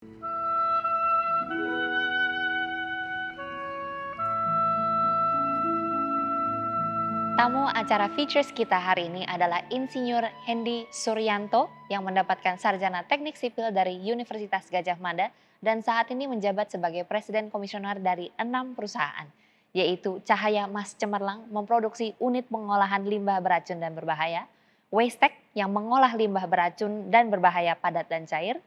Tamu acara Features kita hari ini adalah Insinyur Hendy Suryanto yang mendapatkan sarjana teknik sipil dari Universitas Gadjah Mada dan saat ini menjabat sebagai Presiden Komisioner dari 6 perusahaan, yaitu Cahaya Mas Cemerlang memproduksi unit pengolahan limbah beracun dan berbahaya, Wastek yang mengolah limbah beracun dan berbahaya padat dan cair,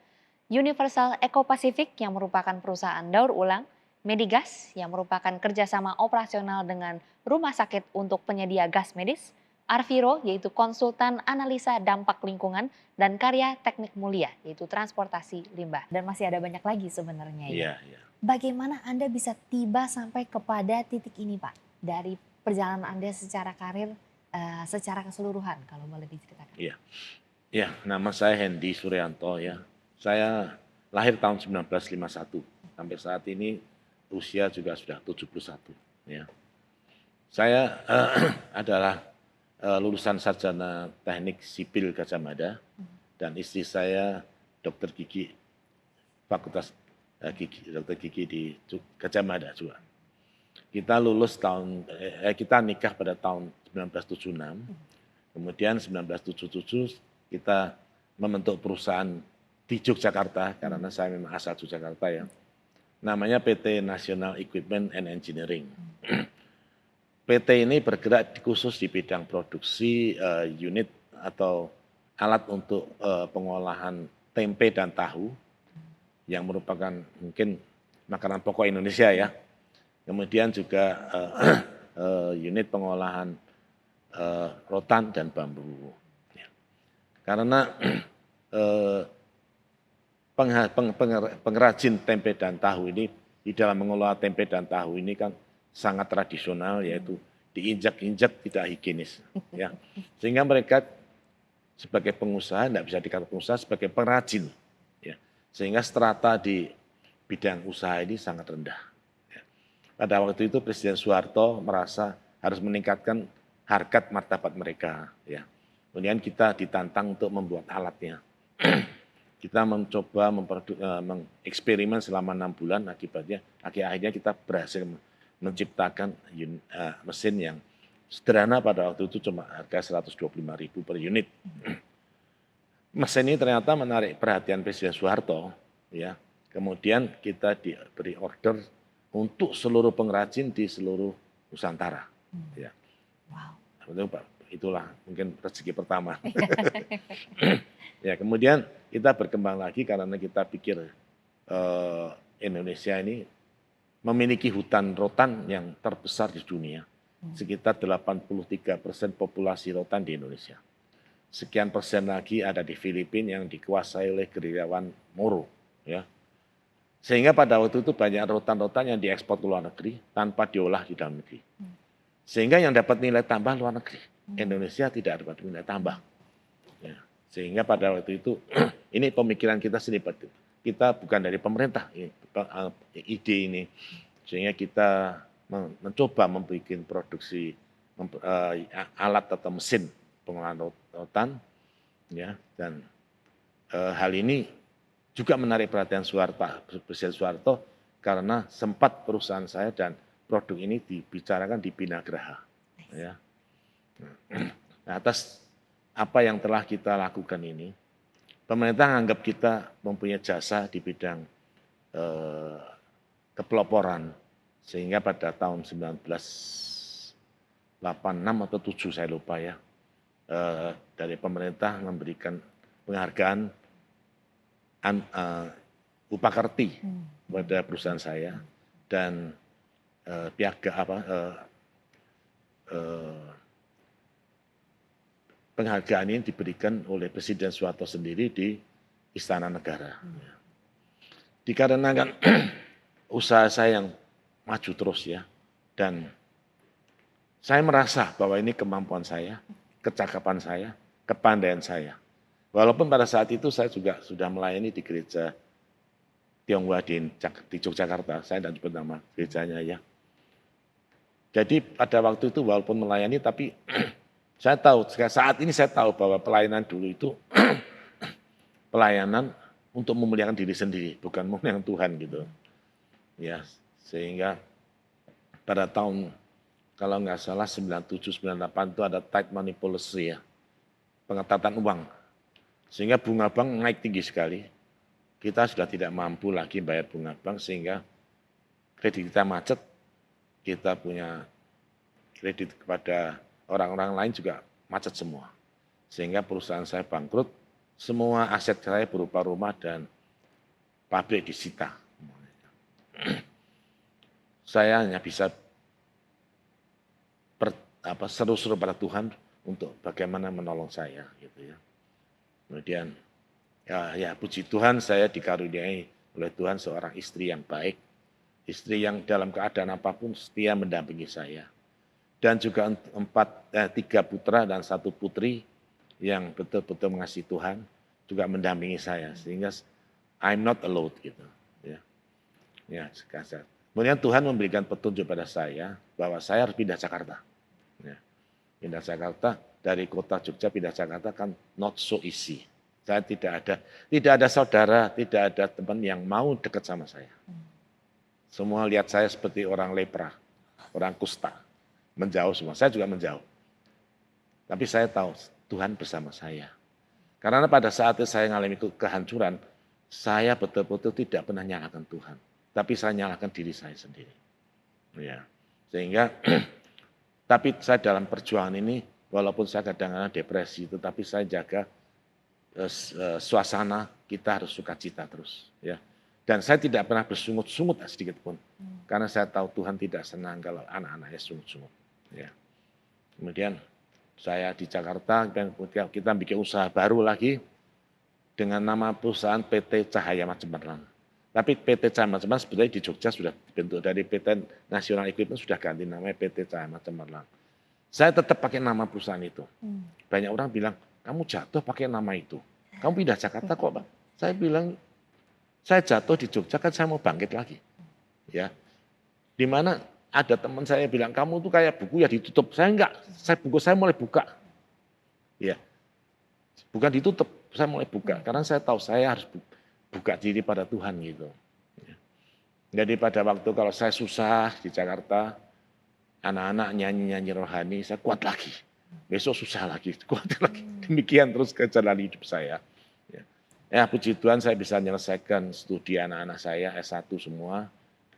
Universal Eco Pacific yang merupakan perusahaan daur ulang, Medigas yang merupakan kerjasama operasional dengan rumah sakit untuk penyedia gas medis, Arviro yaitu konsultan analisa dampak lingkungan, dan Karya Teknik Mulia yaitu transportasi limbah. Dan masih ada banyak lagi sebenarnya ya. Iya, iya. Bagaimana Anda bisa tiba sampai kepada titik ini Pak? Dari perjalanan Anda secara karir, secara keseluruhan kalau boleh diceritakan. Iya. Ya, nama saya Hendy Suryanto ya. Saya lahir tahun 1951. Sampai saat ini usia juga sudah 71 ya. Saya adalah lulusan sarjana teknik sipil Gadjah Mada dan istri saya dokter gigi Fakultas dokter gigi di Gadjah Mada juga. Kita lulus kita nikah pada tahun 1976. Kemudian 1977 kita membentuk perusahaan di Yogyakarta karena saya memang asal Yogyakarta ya. Namanya PT National Equipment and Engineering. PT ini bergerak khusus di bidang produksi unit atau alat untuk pengolahan tempe dan tahu yang merupakan mungkin makanan pokok Indonesia ya. Kemudian juga unit pengolahan rotan dan bambu. Ya. Karena pengrajin tempe dan tahu ini di dalam mengolah tempe dan tahu ini kan sangat tradisional, yaitu diinjak-injak tidak higienis ya, sehingga mereka sebagai pengusaha tidak bisa dikatakan pengusaha, sebagai pengrajin ya, sehingga strata di bidang usaha ini sangat rendah ya. Pada waktu itu Presiden Soeharto merasa harus meningkatkan harkat martabat mereka ya, kemudian kita ditantang untuk membuat alatnya. Kita mencoba mengeksperimen selama 6 bulan, akhirnya kita berhasil menciptakan mesin yang sederhana pada waktu itu cuma harga 125.000 per unit. Mesin ini ternyata menarik perhatian Presiden Soeharto, ya. Kemudian kita diberi order untuk seluruh pengrajin di seluruh Nusantara. Ya. Wow. Itulah mungkin rezeki pertama. Ya, kemudian kita berkembang lagi karena kita pikir Indonesia ini memiliki hutan rotan yang terbesar di dunia. Sekitar 83% populasi rotan di Indonesia. Sekian persen lagi ada di Filipina yang dikuasai oleh gerilyawan Moro. Ya. Sehingga pada waktu itu banyak rotan-rotan yang diekspor ke luar negeri tanpa diolah di dalam negeri. Sehingga yang dapat nilai tambah luar negeri. Indonesia tidak dapat nilai tambah. Ya. Sehingga pada waktu itu, ini pemikiran kita sendiri, kita bukan dari pemerintah, ide ini. Sehingga kita mencoba membuat produksi alat atau mesin pengolahan rotan, ya, dan hal ini juga menarik perhatian Presiden Soeharto karena sempat perusahaan saya dan produk ini dibicarakan di Binagraha. Ya. Nah, atas apa yang telah kita lakukan ini, pemerintah menganggap kita mempunyai jasa di bidang kepeloporan, sehingga pada tahun 1986 atau 7 saya lupa ya, dari pemerintah memberikan penghargaan Upakarti pada perusahaan saya dan penghargaan ini diberikan oleh Presiden Soeharto sendiri di Istana Negara. Dikarenakan usaha saya yang maju terus ya, dan saya merasa bahwa ini kemampuan saya, kecakapan saya, kepandaian saya. Walaupun pada saat itu saya juga sudah melayani di gereja Tionghoa di Yogyakarta, saya tidak sebut nama gerejanya ya. Jadi pada waktu itu walaupun melayani, tapi saya tahu, saat ini saya tahu bahwa pelayanan dulu itu pelayanan untuk memuliakan diri sendiri, bukan memuliakan Tuhan gitu. Ya, sehingga pada tahun kalau nggak salah 97-98 itu ada tight money policy ya, pengetatan uang. Sehingga bunga bank naik tinggi sekali. Kita sudah tidak mampu lagi bayar bunga bank sehingga kredit kita macet, kita punya kredit kepada orang-orang lain juga macet semua. Sehingga perusahaan saya bangkrut, semua aset saya berupa rumah dan pabrik disita. Saya hanya bisa seru-seru pada Tuhan untuk bagaimana menolong saya gitu ya. Kemudian ya puji Tuhan saya dikaruniai oleh Tuhan seorang istri yang baik, istri yang dalam keadaan apapun setia mendampingi saya. Dan juga 3 putra dan 1 putri yang betul-betul mengasihi Tuhan juga mendampingi saya sehingga I'm not alone gitu ya. Ya, sekasar. Kemudian Tuhan memberikan petunjuk pada saya bahwa saya harus pindah Jakarta. Ya, pindah Jakarta dari kota Jogja pindah Jakarta kan not so easy. Saya tidak ada saudara, tidak ada teman yang mau dekat sama saya. Semua lihat saya seperti orang lepra, orang kusta, menjauh semua. Saya juga menjauh. Tapi saya tahu Tuhan bersama saya. Karena pada saat itu saya mengalami kehancuran, saya betul-betul tidak pernah nyalakan Tuhan. Tapi saya nyalakan diri saya sendiri. Ya. Sehingga, tapi saya dalam perjuangan ini, walaupun saya kadang-kadang depresi, tetapi saya jaga suasana kita harus sukacita terus. Ya. Dan saya tidak pernah bersungut-sungut sedikit pun. Karena saya tahu Tuhan tidak senang kalau anak-anaknya sungut-sungut. Ya. Kemudian saya di Jakarta, dan kita bikin usaha baru lagi dengan nama perusahaan PT Cahaya Cemerlang. Tapi PT Cahaya Cemerlang sebenarnya di Jogja sudah dibentuk dari PT Nasional Equipment sudah ganti namanya PT Cahaya Cemerlang. Saya tetap pakai nama perusahaan itu. Banyak orang bilang, kamu jatuh pakai nama itu. Kamu pindah Jakarta kok, Pak? Saya bilang, saya jatuh di Jogja kan saya mau bangkit lagi. Ya, di mana ada teman saya bilang, kamu tuh kayak buku ya ditutup. Saya enggak, buku saya mulai buka. Ya, bukan ditutup, saya mulai buka. Karena saya tahu saya harus buka diri pada Tuhan gitu. Ya. Jadi pada waktu kalau saya susah di Jakarta, anak-anak nyanyi-nyanyi rohani, saya kuat lagi. Besok susah lagi, kuat lagi. Demikian terus ke jalan hidup saya. Ya, puji Tuhan saya bisa menyelesaikan studi anak-anak saya, S1 semua.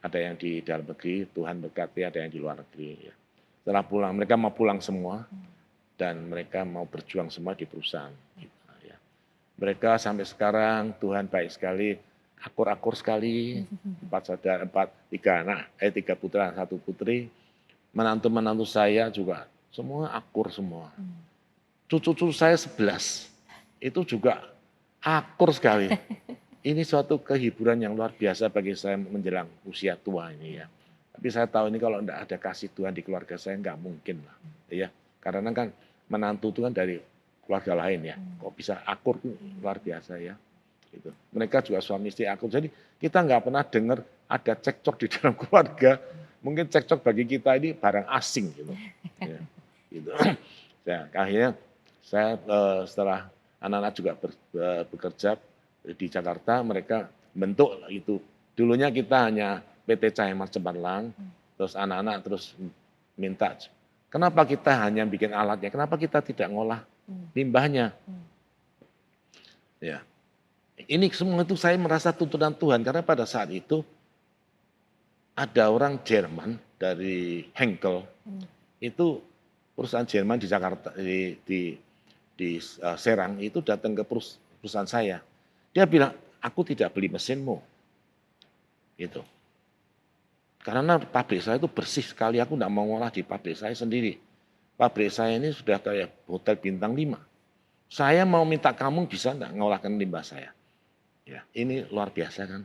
Ada yang di dalam negeri, Tuhan berkati, ada yang di luar negeri. Ya. Setelah pulang, mereka mau pulang semua. Dan mereka mau berjuang semua di perusahaan. Ya. Mereka sampai sekarang, Tuhan baik sekali, akur-akur sekali. 3 putra, 1 putri. Menantu-menantu saya juga, semua akur semua. Cucu-cucu saya 11, itu juga akur sekali. Ini suatu kehiburan yang luar biasa bagi saya menjelang usia tua ini ya. Tapi saya tahu ini kalau tidak ada kasih Tuhan di keluarga saya nggak mungkin lah, ya. Karena kan menantu itu kan dari keluarga lain ya. Kok bisa akur luar biasa ya. Gitu. Mereka juga suami istri akur. Jadi kita nggak pernah dengar ada cekcok di dalam keluarga. Mungkin cekcok bagi kita ini barang asing gitu. Ya, gitu. Ya, akhirnya saya setelah anak-anak juga bekerja di Jakarta, mereka bentuk itu. Dulunya kita hanya PT Cahaya Cemerlang, terus anak-anak terus minta, kenapa kita hanya bikin alatnya, kenapa kita tidak ngolah limbahnya? Ya, ini semua itu saya merasa tuntunan Tuhan, karena pada saat itu ada orang Jerman dari Henkel, itu perusahaan Jerman di Jakarta, di Serang itu datang ke perusahaan saya. Dia bilang, aku tidak beli mesinmu. Gitu. Karena pabrik saya itu bersih sekali, aku tidak mau ngolah di pabrik saya sendiri. Pabrik saya ini sudah kayak hotel bintang 5. Saya mau minta kamu bisa enggak ngolahkan limbah saya. Ya, ini luar biasa kan.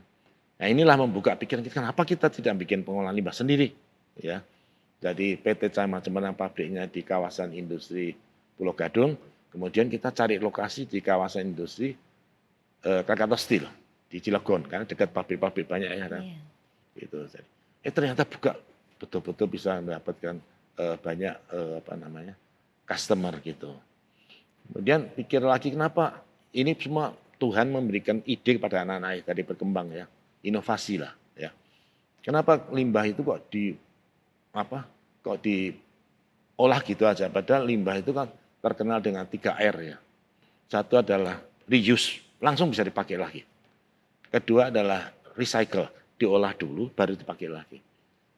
Nah, inilah membuka pikiran kita, kenapa kita tidak bikin pengolahan limbah sendiri. Ya. Jadi PT Cahaya Cemerlang pabriknya di kawasan industri Pulau Gadung, kemudian kita cari lokasi di kawasan industri Krakatau Steel di Cilegon, karena dekat pabrik-pabrik banyak ya. Gitu. Ternyata buka betul-betul bisa mendapatkan banyak customer gitu. Kemudian pikir lagi kenapa ini semua Tuhan memberikan ide kepada anak-anak tadi berkembang ya, inovasi lah ya. Kenapa limbah itu kok diolah gitu aja, padahal limbah itu kan terkenal dengan 3R ya. Satu adalah reuse, langsung bisa dipakai lagi. Kedua adalah recycle, diolah dulu baru dipakai lagi.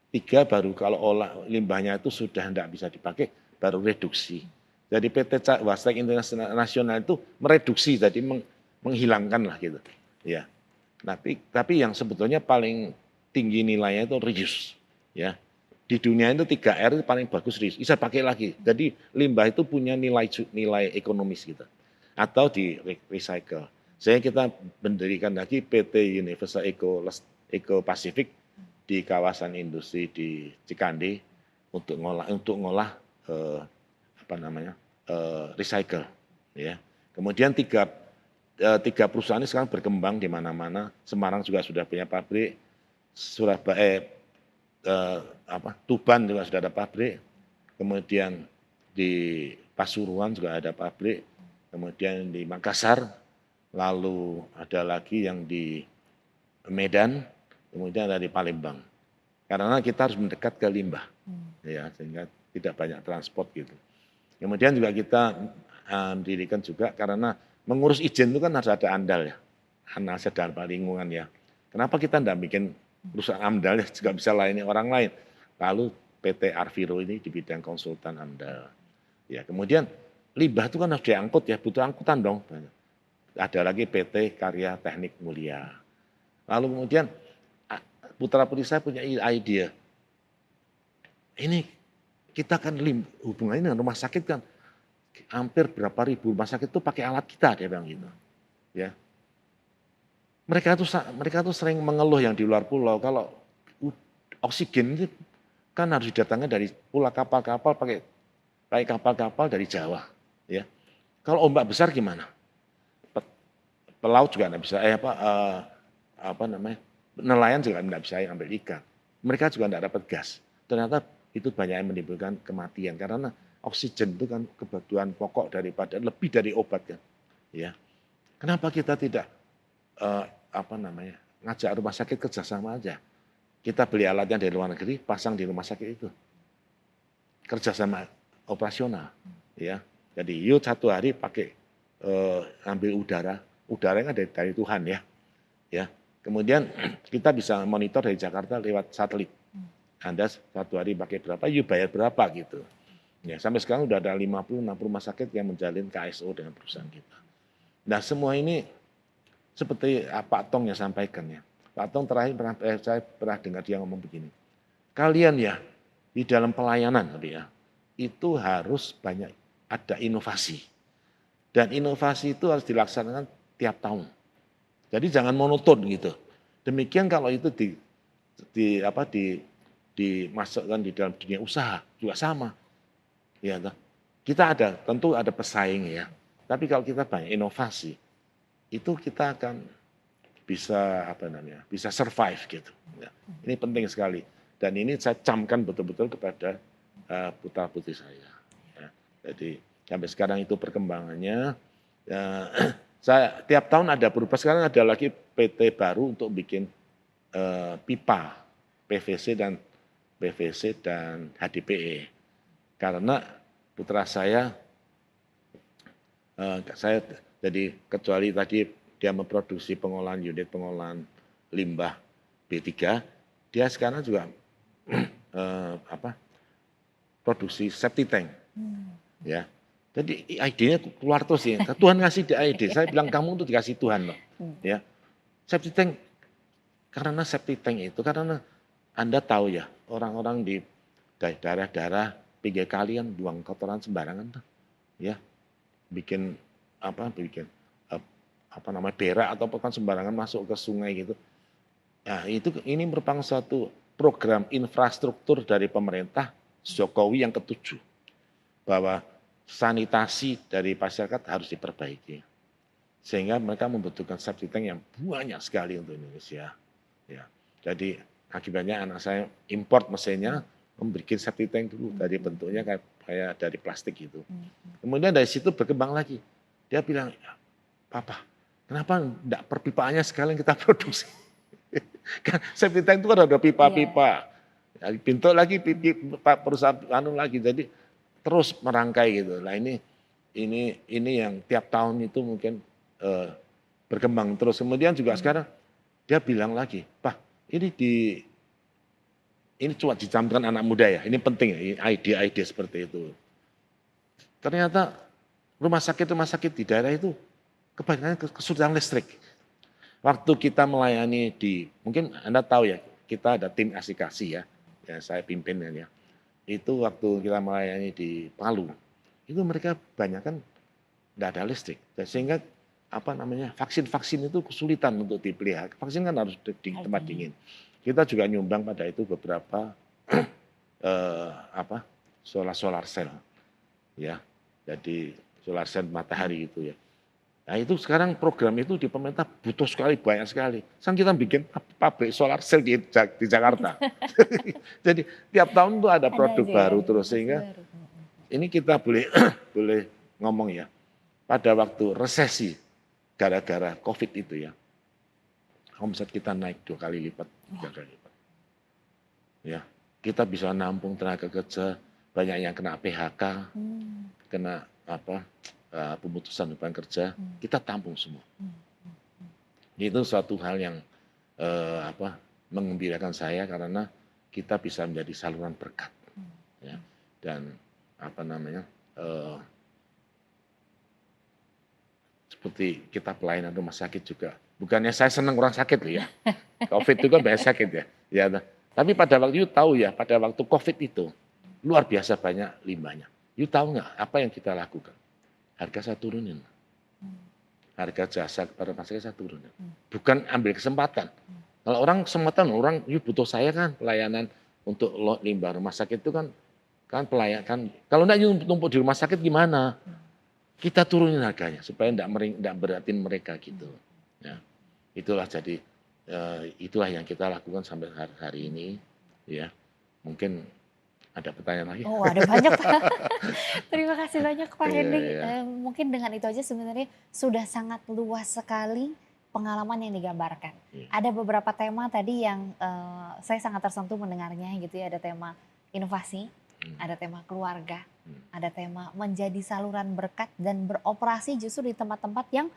Tiga, baru kalau limbahnya itu sudah tidak bisa dipakai, baru reduksi. Jadi PT Wastek Internasional itu mereduksi, jadi menghilangkan lah gitu. Ya. Tapi yang sebetulnya paling tinggi nilainya itu reuse. Ya. Di dunia itu 3R itu paling bagus reuse, bisa pakai lagi. Jadi limbah itu punya nilai ekonomis gitu. Atau di recycle. Sehingga kita mendirikan lagi PT Universal Eco Pacific di kawasan industri di Cikande untuk ngolah recycle ya. Kemudian tiga perusahaan ini sekarang berkembang di mana-mana. Semarang juga sudah punya pabrik, Surabaya Tuban juga sudah ada pabrik. Kemudian di Pasuruan juga ada pabrik. Kemudian di Makassar, lalu ada lagi yang di Medan, kemudian ada di Palembang. Karena kita harus mendekat ke limbah, ya, sehingga tidak banyak transport gitu. Kemudian juga kita mendirikan juga karena mengurus izin itu kan harus ada AMDAL ya, analisa dampak lingkungan ya. Kenapa kita tidak bikin perusahaan AMDAL ya, juga bisa layani orang lain. Lalu PT Arviro ini di bidang konsultan AMDAL. Ya, kemudian limbah itu kan harus diangkut ya, butuh angkutan dong. Ada lagi PT Karya Teknik Mulia. Lalu kemudian putra-putri saya punya ide. Ini kita kan hubungannya dengan rumah sakit kan hampir berapa ribu rumah sakit itu pakai alat kita, dia bilang gitu. Ya. Mereka tuh sering mengeluh yang di luar pulau kalau oksigen itu kan harus didatangkan dari pulau kapal-kapal pakai kapal-kapal dari Jawa, ya. Kalau ombak besar gimana? Pelaut juga enggak bisa nelayan juga enggak bisa ambil ikan. Mereka juga enggak dapat gas. Ternyata itu banyak yang menimbulkan kematian karena oksigen itu kan kebutuhan pokok daripada lebih dari obat kan. Ya. Kenapa kita tidak ngajak rumah sakit kerjasama aja. Kita beli alatnya dari luar negeri, pasang di rumah sakit itu. Kerjasama operasional. Ya. Jadi yuk satu hari pakai ambil udaranya dari Tuhan ya. Ya. Kemudian kita bisa monitor dari Jakarta lewat satelit. Anda satu hari pakai berapa, yuk bayar berapa gitu. Ya, sampai sekarang udah ada 50-60 rumah sakit yang menjalin KSO dengan perusahaan kita. Nah semua ini seperti Pak Tong yang sampaikan ya. Pak Tong terakhir saya pernah dengar dia ngomong begini. Kalian ya di dalam pelayanan ya, itu harus banyak ada inovasi. Dan inovasi itu harus dilaksanakan tiap tahun. Jadi jangan monoton gitu. Demikian kalau itu dimasukkan di dalam dunia usaha juga sama. Ya, kita tentu ada pesaing ya. Tapi kalau kita banyak inovasi, itu kita akan bisa survive gitu. Ya. Ini penting sekali. Dan ini saya camkan betul-betul kepada putra-putri saya. Ya. Jadi sampai sekarang itu perkembangannya. Ya, saya tiap tahun ada berubah. Sekarang ada lagi PT baru untuk bikin pipa PVC dan HDPE. Karena putra saya jadi kecuali tadi dia memproduksi unit pengolahan limbah B3, dia sekarang juga produksi septic tank. Ya. Jadi idenya keluar terus ya. Tuhan ngasih ide. Saya bilang kamu tuh dikasih Tuhan loh. Ya. Septic tank karena Anda tahu ya, orang-orang di daerah-daerah pinggir kali kan buang kotoran sembarangan tuh. Ya. Bikin berak atau kan sembarangan masuk ke sungai gitu. Nah, ini merupakan suatu program infrastruktur dari pemerintah Jokowi yang ke-7 bahwa sanitasi dari masyarakat harus diperbaiki. Sehingga mereka membutuhkan septic tank yang banyak sekali untuk Indonesia. Ya. Jadi akibatnya anak saya import mesinnya, membuat septic tank dulu dari bentuknya kayak dari plastik gitu. Kemudian dari situ berkembang lagi. Dia bilang, "Papa, Kenapa enggak perpipaannya sekalian kita produksi? Kan safety tank itu kan ada Iya. pipa-pipa. Ya, bentuk lagi pipa perusahaan lagi. Jadi terus merangkai gitu. Nah ini yang tiap tahun itu mungkin eh, berkembang terus. Kemudian juga Mhm. sekarang dia bilang lagi, Pak, ini ini cuma dicampurkan anak muda ya. Ini penting ya, ide-ide seperti itu. Ternyata rumah sakit di daerah itu kebanyakan kesulitan listrik. Waktu kita melayani mungkin Anda tahu ya, kita ada tim asikasi ya, yang saya pimpin ya. Itu waktu kita melayani di Palu, itu mereka banyak kan nggak ada listrik. Sehingga apa namanya vaksin-vaksin itu kesulitan untuk dipelihara. Vaksin kan harus di tempat Oke. dingin. Kita juga nyumbang pada itu beberapa apa solar cell ya. Jadi solar cell matahari itu ya. Nah itu sekarang program itu di pemerintah butuh sekali, banyak sekali. Kan kita bikin pabrik solar cell di Jakarta. Jadi tiap tahun tuh ada Ada produk aja ya baru terus inovasi sehingga baru. Mhm. ini kita boleh boleh ngomong ya. Pada waktu resesi gara-gara COVID itu ya, omset kita naik 2 kali lipat, Wah. 3 kali lipat. Ya, kita bisa nampung tenaga kerja, banyak yang kena PHK, Mmm. kena apa pemutusan beban kerja, Mmm. kita tampung semua. Mmm. Mhm. Mhm. Itu suatu hal yang apa mengembirakan saya karena kita bisa menjadi saluran berkat Mmm. ya Mmm. dan apa namanya eh, seperti kita pelayanan rumah sakit juga. Bukannya saya senang orang sakit loh ya. COVID itu kan banyak sakit ya. Ya, tapi pada waktu itu tahu ya, pada waktu COVID itu luar biasa banyak limbahnya. You tahu nggak apa yang kita lakukan? Harga saya turunin. Mmm. Harga jasa kepada masyarakat saya turunin. Mmm. Bukan ambil kesempatan. Mmm. Kalau orang kesempatan, orang you butuh saya kan pelayanan untuk limbah rumah sakit itu kan kan pelayan kan. Kalau enggak you numpuk di rumah sakit gimana? Mmm. Kita turunin harganya supaya enggak beratin mereka gitu. Mmm. Ya. Itulah jadi itulah yang kita lakukan sampai hari ini ya. Mungkin ada pertanyaan lagi? Oh, ada banyak, Pak. Terima kasih banyak Pak Iya Hendy, iya. mungkin dengan itu aja sebenarnya sudah sangat luas sekali pengalaman yang digambarkan. Iya. Ada beberapa tema tadi yang, saya sangat tersentuh mendengarnya gitu ya, ada tema inovasi, Mmm, ada tema keluarga, mmm, ada tema menjadi saluran berkat dan beroperasi justru di tempat-tempat yang,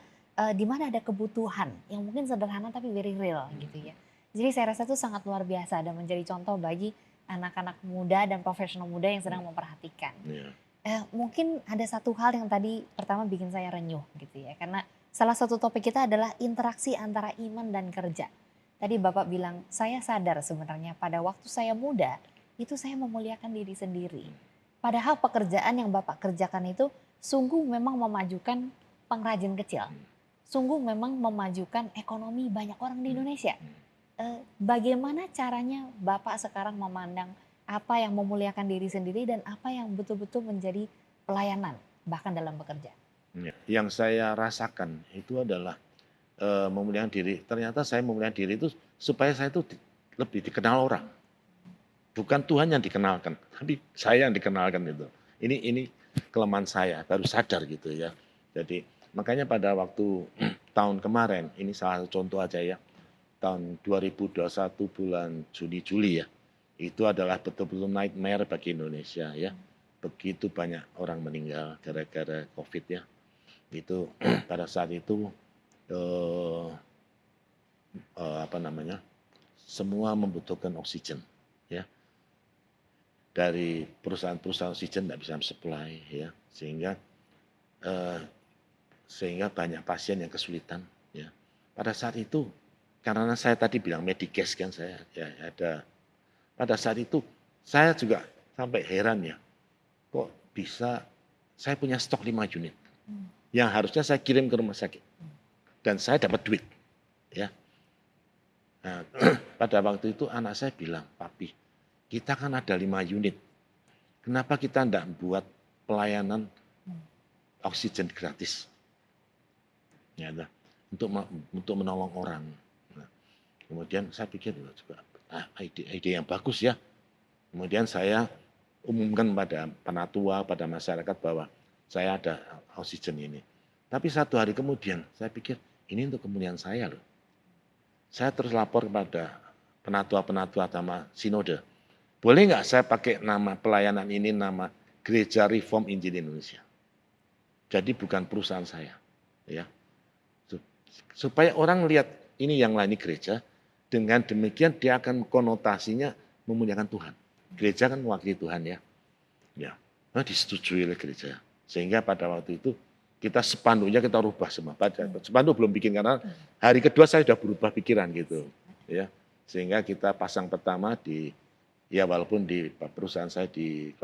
di mana ada kebutuhan yang mungkin sederhana tapi very real gitu mhm, ya. Jadi saya rasa itu sangat luar biasa dan menjadi contoh bagi anak-anak muda dan profesional muda yang sedang mhm, memperhatikan. iya, Mungkin ada satu hal yang tadi pertama bikin saya renyuh gitu ya, karena salah satu topik kita adalah interaksi antara iman dan kerja. Tadi Bapak bilang, "Saya sadar sebenarnya pada waktu saya muda, itu saya memuliakan diri sendiri." mmm, Padahal pekerjaan yang Bapak kerjakan itu sungguh memang memajukan pengrajin kecil, mmm, sungguh memang memajukan ekonomi banyak orang di mmm, Indonesia. mmm. Bagaimana caranya Bapak sekarang memandang apa yang memuliakan diri sendiri dan apa yang betul-betul menjadi pelayanan, bahkan dalam bekerja? Iya, yang saya rasakan itu adalah, memuliakan diri. Ternyata saya memuliakan diri itu supaya saya itu lebih dikenal orang. Bukan Tuhan yang dikenalkan, tapi saya yang dikenalkan itu. Ini kelemahan saya, baru sadar gitu ya. Jadi makanya pada waktu tahun kemarin, ini salah satu contoh aja ya, tahun 2021 bulan Juni Juli ya, itu adalah betul-betul nightmare bagi Indonesia ya. Begitu banyak orang meninggal gara-gara COVID ya. Itu pada saat itu eh, apa namanya, semua membutuhkan oksigen ya. Dari perusahaan-perusahaan oksigen tidak bisa supply ya, eh, sehingga banyak pasien yang kesulitan ya. Pada saat itu karena saya tadi bilang Medicase kan saya ya ada, pada saat itu saya juga sampai heran ya, kok bisa saya punya stok 5 unit Mmm. yang harusnya saya kirim ke rumah sakit Mmm. dan saya dapat duit ya. Nah, pada waktu itu anak saya bilang, "Papi, kita kan ada 5 unit, kenapa kita tidak buat pelayanan Mmm. oksigen gratis?" Ya, nah, untuk menolong orang. Nah, kemudian saya pikir juga ide yang bagus ya. Kemudian saya umumkan pada penatua, pada masyarakat bahwa saya ada oksigen ini. Tapi satu hari kemudian saya pikir ini untuk kemuliaan saya loh. Saya terus lapor kepada penatua-penatua agama sinode. Boleh nggak saya pakai nama pelayanan ini, nama Gereja Reform Injil Indonesia? Jadi bukan perusahaan saya, ya. Supaya orang lihat ini yang lain gereja, dengan demikian dia akan konotasinya memuliakan Tuhan. Gereja kan mewakili Tuhan ya. Ya, nah, disetujui oleh gereja. Sehingga pada waktu itu kita spanduknya kita rubah semua. Spanduk belum bikin karena hari kedua saya sudah berubah pikiran gitu, ya. Sehingga kita pasang pertama di, ya walaupun di perusahaan saya di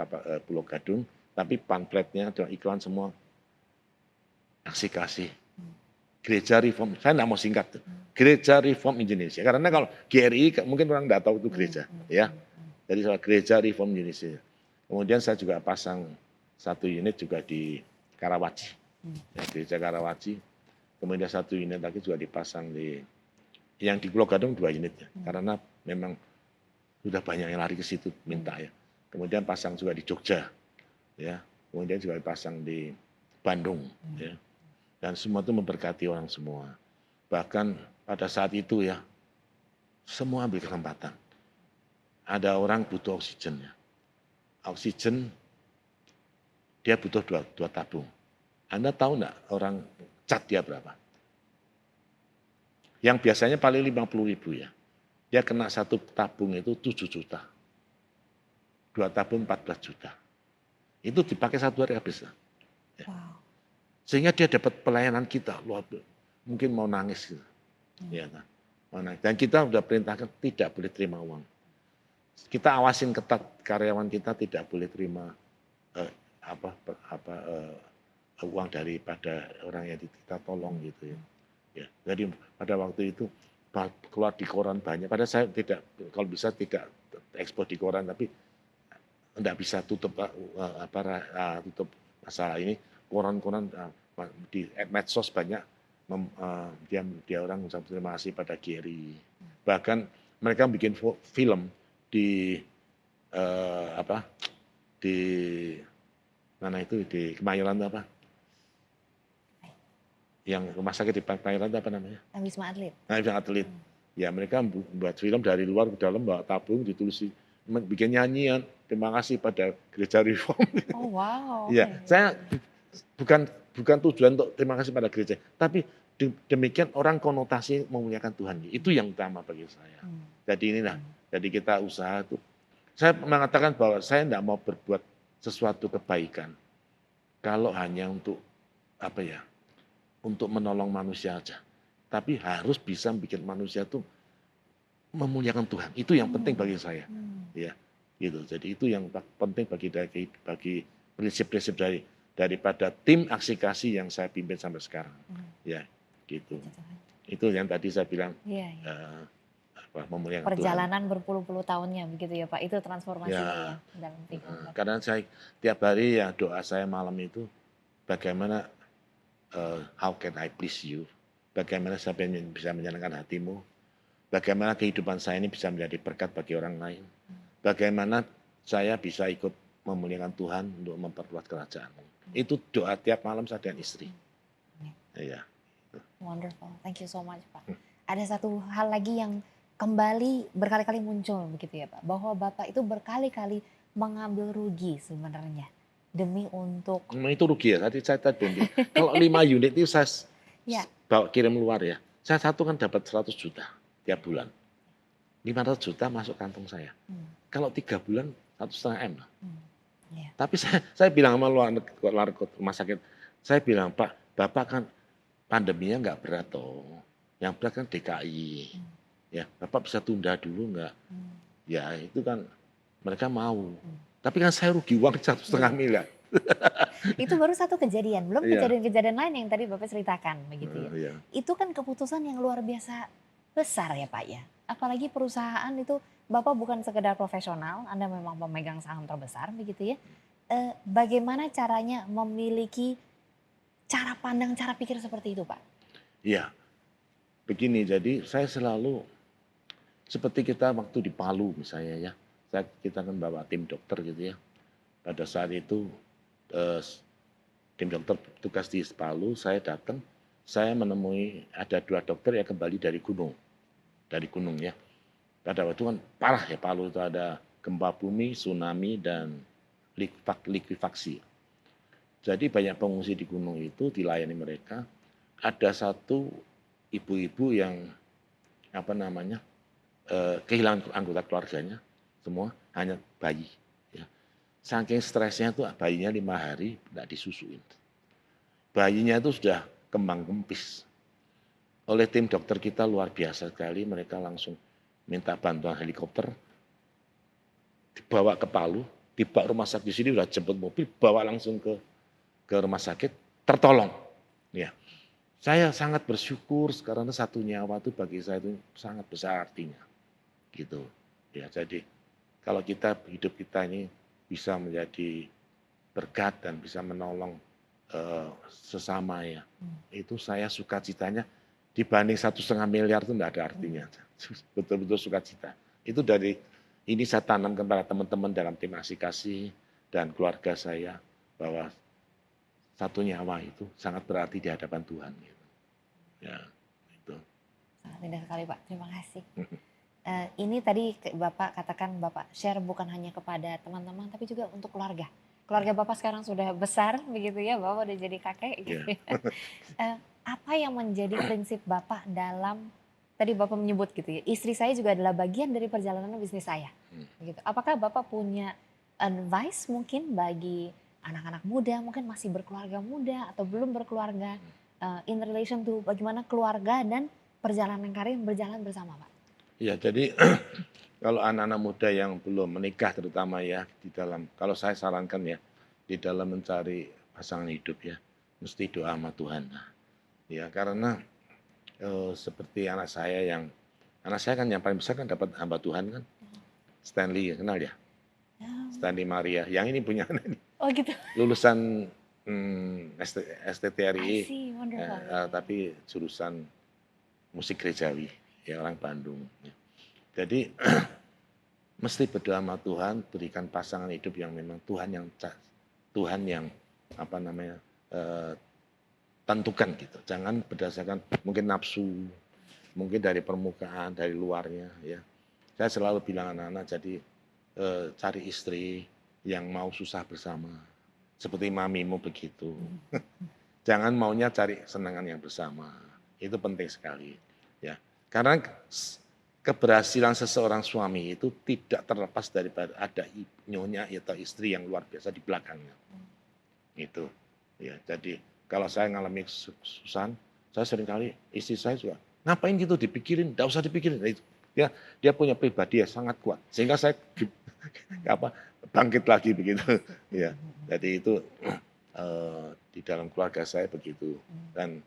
Pulau Gadung, tapi pamfletnya ada iklan semua aksi kasih. Gereja Reform, saya tidak mau singkat tuh. Gereja Reform Indonesia. Karena kalau GRI mungkin orang tidak tahu itu gereja, ya. Jadi soal Gereja Reform Indonesia. Kemudian saya juga pasang satu unit juga di Karawaci, ya, Gereja Karawaci. Kemudian satu unit lagi juga dipasang di, yang di Pulau Gadung 2 unit ya. Karena memang sudah banyak yang lari ke situ minta ya. Kemudian pasang juga di Jogja, ya. Kemudian juga dipasang di Bandung, ya. Dan semua itu memberkati orang semua. Bahkan pada saat itu ya, semua ambil kesempatan. Ada orang butuh oksigen ya. Oksigen dia butuh dua tabung. Anda tahu enggak orang cat dia berapa? Yang biasanya paling 50.000 ya. Dia kena satu tabung itu 7 juta. 2 tabung 14 juta. Itu dipakai 1 hari habis. Ya. Wow. Sehingga dia dapat pelayanan kita, luar mungkin mau nangis gitu. Ya kan? Dan kita sudah perintahkan tidak boleh terima uang. Kita awasin ketat karyawan kita tidak boleh terima uang daripada orang yang kita tolong gitu ya. Ya. Jadi pada waktu itu keluar di koran banyak. Padahal saya tidak, kalau bisa tidak ekspor di koran, tapi tidak bisa tutup tutup masalah ini. Koran-koran di medsos banyak dia orang mengucapkan terima kasih pada GRI. Bahkan mereka bikin film di di mana itu di Kemayoran apa? Yang rumah sakit di Kemayoran apa namanya? Wisma Atlet. Nah, Wisma Atlet. Ya mereka buat film dari luar ke dalam bawa tabung ditulis bikin nyanyian terima kasih pada Gereja Reform. Oh wow. Ya, saya bukan tujuan untuk terima kasih pada gereja, tapi demikian orang konotasi memuliakan Tuhan. Itu yang utama bagi saya. Jadi inilah, jadi kita usaha itu. Saya mengatakan bahwa saya tidak mau berbuat sesuatu kebaikan kalau hanya untuk untuk menolong manusia aja. Tapi harus bisa bikin manusia itu memuliakan Tuhan. Itu yang penting bagi saya. Ya, gitu. Jadi itu yang penting bagi prinsip-prinsip daripada tim aksi kasih yang saya pimpin sampai sekarang. Ya, gitu. Itu yang tadi saya bilang memuliakan perjalanan Tuhan. Berpuluh-puluh tahunnya begitu ya Pak. Itu transformasinya ya dalam tim. Karena saya tiap hari ya doa saya malam itu bagaimana how can I please you? Bagaimana saya bisa menyenangkan hatimu? Bagaimana kehidupan saya ini bisa menjadi berkat bagi orang lain? Bagaimana saya bisa ikut memuliakan Tuhan untuk memperluas kerajaan. Itu doa tiap malam saya dengan istri. Ya. Wonderful, thank you so much Pak. Ada satu hal lagi yang kembali berkali-kali muncul begitu ya Pak, bahwa Bapak itu berkali-kali mengambil rugi sebenarnya demi untuk. Itu rugi ya, tadi saya tadi kalau 5 unit itu saya bawa kirim luar ya, saya satu kan dapat 100 juta tiap bulan, 500 juta masuk kantong saya. Kalau 3 bulan 1,5 M. Tapi saya bilang sama luar rumah sakit, saya bilang Pak, Bapak kan pandeminya nggak berat toh, yang berat kan DKI, ya Bapak bisa tunda dulu nggak? Ya itu kan mereka mau, tapi kan saya rugi uang 1,5 miliar. Itu baru satu kejadian, belum kejadian-kejadian lain yang tadi Bapak ceritakan begitu ya. Itu kan keputusan yang luar biasa besar ya Pak ya. Apalagi perusahaan itu Bapak bukan sekedar profesional, Anda memang pemegang saham terbesar begitu ya. Bagaimana caranya memiliki cara pandang, cara pikir seperti itu Pak? Iya, begini jadi saya selalu seperti kita waktu di Palu misalnya ya, kita kan bawa tim dokter gitu ya. Pada saat itu tim dokter tugas di Palu, saya datang saya menemui ada 2 dokter yang kembali dari gunung ya. Pada waktu kan parah ya Palu itu ada gempa bumi, tsunami dan likuifaksi. Jadi banyak pengungsi di gunung itu dilayani mereka. Ada satu ibu-ibu yang kehilangan anggota keluarganya semua, hanya bayi. Ya. Saking stresnya tuh bayinya 5 hari tidak disusuin. Bayinya itu sudah kembang kempis. Oleh tim dokter kita luar biasa sekali, mereka langsung minta bantuan helikopter, dibawa ke Palu, dibawa rumah sakit di sini udah jemput mobil, bawa langsung ke rumah sakit, tertolong. Ya, saya sangat bersyukur karena satu nyawa itu bagi saya itu sangat besar artinya, gitu. Ya, jadi kalau hidup kita ini bisa menjadi berkat dan bisa menolong sesama ya, itu saya sukacitanya dibanding 1,5 miliar itu enggak ada artinya. Betul-betul sukacita. Itu ini saya tanam kepada teman-teman dalam tim Asih-Kasih dan keluarga saya bahwa satu nyawa itu sangat berarti di hadapan Tuhan. Gitu. Ya, itu. Sangat indah sekali Pak, terima kasih. Ini tadi Bapak katakan Bapak share bukan hanya kepada teman-teman tapi juga untuk keluarga. Keluarga Bapak sekarang sudah besar begitu ya, Bapak udah jadi kakek gitu Yeah. ya. Apa yang menjadi prinsip Bapak dalam, tadi Bapak menyebut gitu ya, istri saya juga adalah bagian dari perjalanan bisnis saya. Begitu. Apakah Bapak punya advice mungkin bagi anak-anak muda, mungkin masih berkeluarga muda atau belum berkeluarga, in relation to bagaimana keluarga dan perjalanan karir berjalan bersama Pak? Ya, jadi kalau anak-anak muda yang belum menikah terutama ya kalau saya sarankan ya di dalam mencari pasangan hidup ya mesti doa sama Tuhan. Ya karena seperti anak saya kan yang paling besar kan dapat hamba Tuhan kan, Stanley ya, kenal ya? Stanley Maria. Yang ini punya Oh gitu. lulusan I STTRI, see, wonderful. tapi jurusan musik gerejawi, ya orang Bandung. Jadi mesti berdoa sama Tuhan, berikan pasangan hidup yang memang Tuhan yang tentukan gitu. Jangan berdasarkan mungkin nafsu, mungkin dari permukaan, dari luarnya. Ya, saya selalu bilang anak-anak jadi cari istri yang mau susah bersama, seperti mamimu begitu. Jangan maunya cari senangan yang bersama. Itu penting sekali. Ya, karena keberhasilan seseorang suami itu tidak terlepas daripada ada nyonya atau istri yang luar biasa di belakangnya. Itu. Ya, jadi kalau saya ngalami kesusahan, saya seringkali istri saya juga ngapain gitu dipikirin, enggak usah dipikirin. Itu. Ya, dia punya pribadi yang sangat kuat sehingga saya bangkit lagi begitu. Ya, jadi itu di dalam keluarga saya begitu dan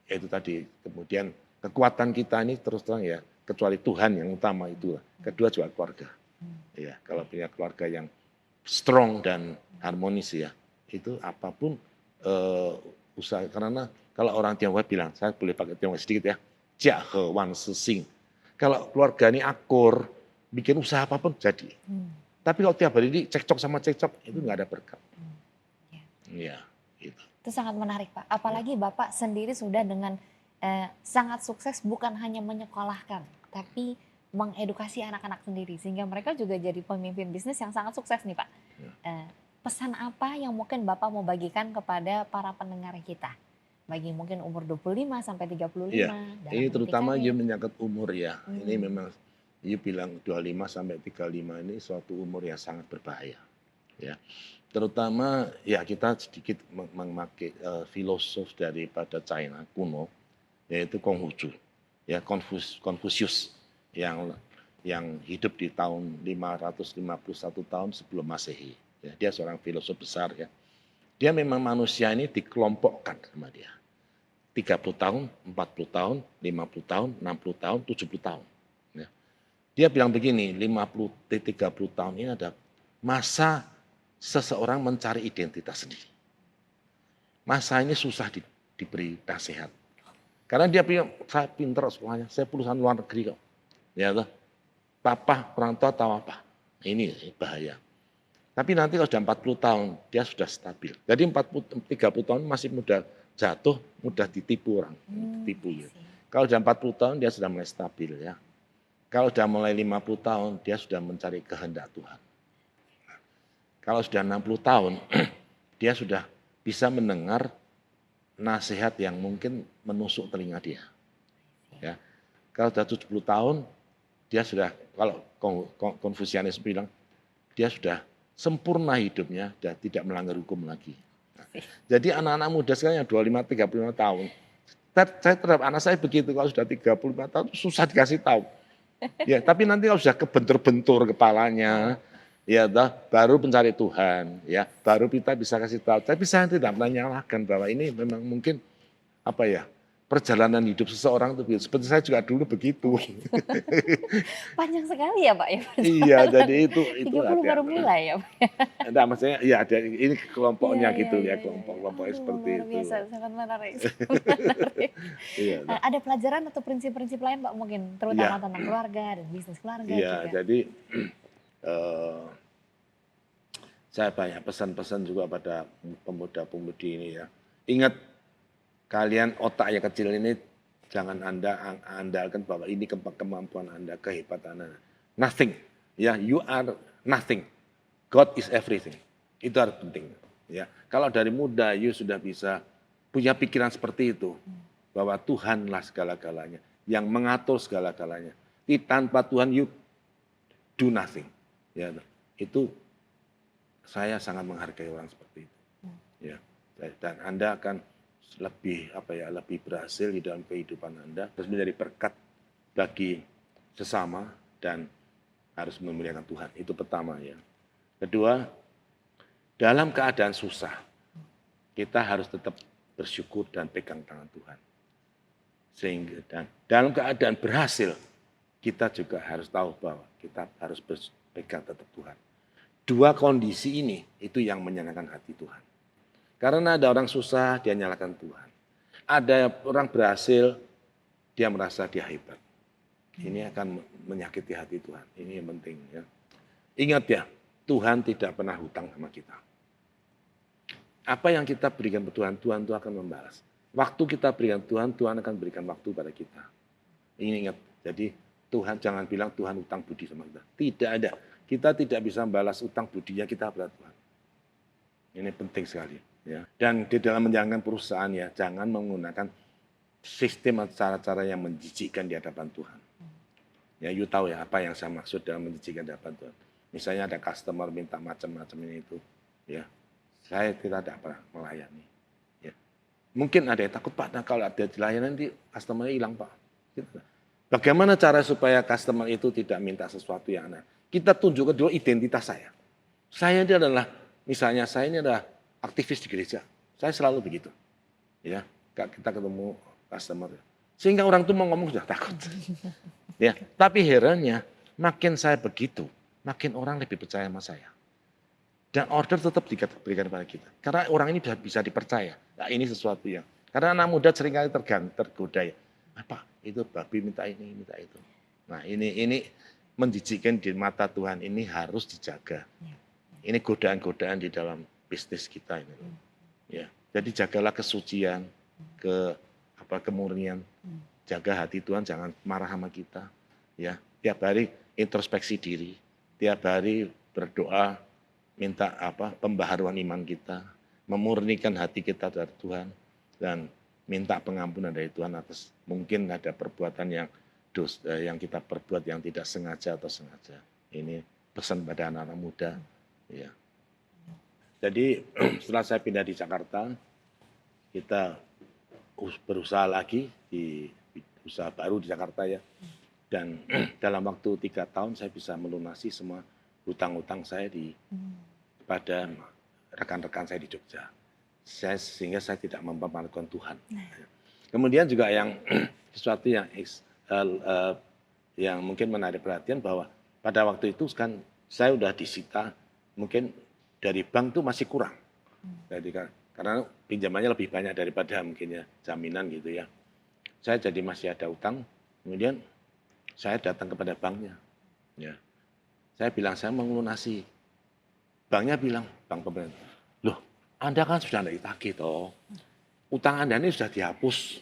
itu tadi kemudian kekuatan kita ini terus terang ya kecuali Tuhan yang utama itu, kedua juga keluarga. Ya, kalau punya keluarga yang strong dan harmonis ya, itu apapun usaha karena kalau orang Tionghoa bilang, saya boleh pakai Tionghoa sedikit ya, jia he wan shi xing. Kalau keluarga ini akur, bikin usaha apapun jadi. Tapi kalau tiap hari ini cekcok sama cekcok itu nggak ada berkat. Ya, gitu. Itu sangat menarik Pak. Apalagi Bapak sendiri sudah dengan sangat sukses bukan hanya menyekolahkan, tapi mengedukasi anak-anak sendiri sehingga mereka juga jadi pemimpin bisnis yang sangat sukses nih Pak. Pesan apa yang mungkin Bapak mau bagikan kepada para pendengar kita? Bagi mungkin umur 25 sampai 35. Iya, ini terutama karir. menyangkut umur ya. Ini memang you bilang 25 sampai 35 ini suatu umur yang sangat berbahaya. Ya. Terutama ya kita sedikit memakai filosof daripada China kuno yaitu Konghucu. Ya, Konfusius yang hidup di tahun 551 tahun sebelum Masehi. Ya, dia seorang filosof besar ya. Dia memang manusia ini dikelompokkan sama dia. 30 tahun, 40 tahun, 50 tahun, 60 tahun, 70 tahun. Ya. Dia bilang begini, 30 tahun ini ada masa seseorang mencari identitas sendiri. Masa ini susah diberi nasihat. Karena dia punya, saya pintar sekolahnya, saya lulusan luar negeri kok. Ya, papa, orang tua tahu apa. Ini bahaya. Tapi nanti kalau sudah 40 tahun, dia sudah stabil. Jadi 30 tahun masih muda, jatuh, mudah ditipu orang, ditipu ya. Kalau sudah 40 tahun dia sudah mulai stabil ya. Kalau sudah mulai 50 tahun dia sudah mencari kehendak Tuhan. Kalau sudah 60 tahun dia sudah bisa mendengar nasihat yang mungkin menusuk telinga dia. Ya. Kalau sudah 70 tahun dia sudah, kalau Konfusianis bilang, dia sudah sempurna hidupnya dan tidak melanggar hukum lagi. Nah, jadi anak-anak muda sekarang yang 25, 35 tahun, saya terhadap anak saya begitu, kalau sudah 35 tahun susah dikasih tahu. Ya, tapi nanti kalau sudah kebentur-bentur kepalanya, ya baru mencari Tuhan, ya baru kita bisa kasih tahu. Tapi saya tidak menyalahkan bahwa ini memang mungkin apa ya, perjalanan hidup seseorang itu begitu. Seperti saya juga dulu begitu. Panjang sekali ya Pak ya Iya, perjalanan. jadi itu 30 ada. baru mulai ya Pak? Enggak, maksudnya ya ada ini Iya kelompoknya iya gitu iya ya, iya. kelompok-kelompoknya Aduh seperti luar itu. biasa, sangat menarik sangat menarik. Iya, Ada pelajaran atau prinsip-prinsip lain Pak mungkin, terutama iya, tentang keluarga dan bisnis keluarga iya. juga? Jadi eh, saya banyak pesan-pesan juga pada pemuda-pemudi ini ya. Ingat, kalian otak yang kecil ini jangan Anda andalkan bahwa ini kemampuan Anda, kehebatan Anda. Nothing. Ya, you are nothing. God is everything. Itu harus penting. Ya, kalau dari muda you sudah bisa punya pikiran seperti itu, bahwa Tuhanlah segala-galanya, yang mengatur segala-galanya. Tanpa Tuhan you do nothing. Ya, itu saya sangat menghargai orang seperti itu. Ya, dan Anda akan lebih lebih berhasil di dalam kehidupan Anda, terus menjadi berkat bagi sesama dan harus memuliakan Tuhan. Itu pertama ya. Kedua, dalam keadaan susah, kita harus tetap bersyukur dan pegang tangan Tuhan. Sehingga dan dalam keadaan berhasil, kita juga harus tahu bahwa kita harus berpegang tetap Tuhan. Dua kondisi ini itu yang menyenangkan hati Tuhan. Karena ada orang susah, dia nyalakan Tuhan. Ada orang berhasil, dia merasa dia hebat. Ini akan menyakiti hati Tuhan. Ini yang penting ya. Ingat ya, Tuhan tidak pernah hutang sama kita. Apa yang kita berikan ke Tuhan, Tuhan itu akan membalas. Waktu kita berikan Tuhan, Tuhan akan berikan waktu pada kita. Ini ingat, jadi Tuhan jangan bilang Tuhan hutang budi sama kita. Tidak ada. Kita tidak bisa membalas hutang budinya kita pada Tuhan. Ini penting sekali. Ya. Dan di dalam menjalankan perusahaan ya, jangan menggunakan sistem atau cara-cara yang menjijikkan di hadapan Tuhan. Ya, you tahu ya apa yang saya maksud dalam menjijikkan di hadapan Tuhan. Misalnya ada customer minta macam-macam ini itu, ya, saya tidak pernah melayani. Ya. Mungkin ada yang takut Pak, nah kalau ada dilayani nanti customer hilang Pak. Gitu. Bagaimana cara supaya customer itu tidak minta sesuatu yang aneh? Kita tunjukkan dulu identitas saya. Saya ini adalah, misalnya saya ini adalah aktivis di gereja. Saya selalu begitu. Ya, kita ketemu customer. Sehingga orang itu mau ngomong sudah takut. Ya, tapi herannya makin saya begitu, makin orang lebih percaya sama saya. Dan order tetap diberikan kepada kita. Karena orang ini bisa dipercaya. Nah, ini sesuatu yang, karena anak muda seringkali tergoda ya. Apa? Itu babi minta ini, minta itu. Nah, ini menjijikkan di mata Tuhan, ini harus dijaga. Ini godaan-godaan di dalam bisnis kita ini. Ya, jadi jagalah kesucian, kemurnian. Jaga hati Tuhan, jangan marah sama kita. Ya, tiap hari introspeksi diri, tiap hari berdoa, minta pembaharuan iman kita, memurnikan hati kita dari Tuhan, dan minta pengampunan dari Tuhan atas mungkin ada perbuatan yang kita perbuat yang tidak sengaja atau sengaja. Ini pesan pada anak-anak muda. Ya. Jadi setelah saya pindah di Jakarta, kita berusaha lagi di usaha baru di Jakarta ya. Dan dalam waktu 3 tahun saya bisa melunasi semua hutang-hutang saya kepada rekan-rekan saya di Jogja. Sehingga saya tidak mempermalukan Tuhan. Kemudian juga yang sesuatu yang mungkin menarik perhatian bahwa pada waktu itu kan saya sudah disita, mungkin dari bank itu masih kurang. Jadi karena pinjamannya lebih banyak daripada mungkin ya jaminan gitu ya. Saya jadi masih ada utang, kemudian saya datang kepada banknya. Ya. Saya bilang saya mau melunasi. Banknya bilang, bank pemerintah, loh Anda kan sudah tidak ditagih toh. utang Anda ini sudah dihapus.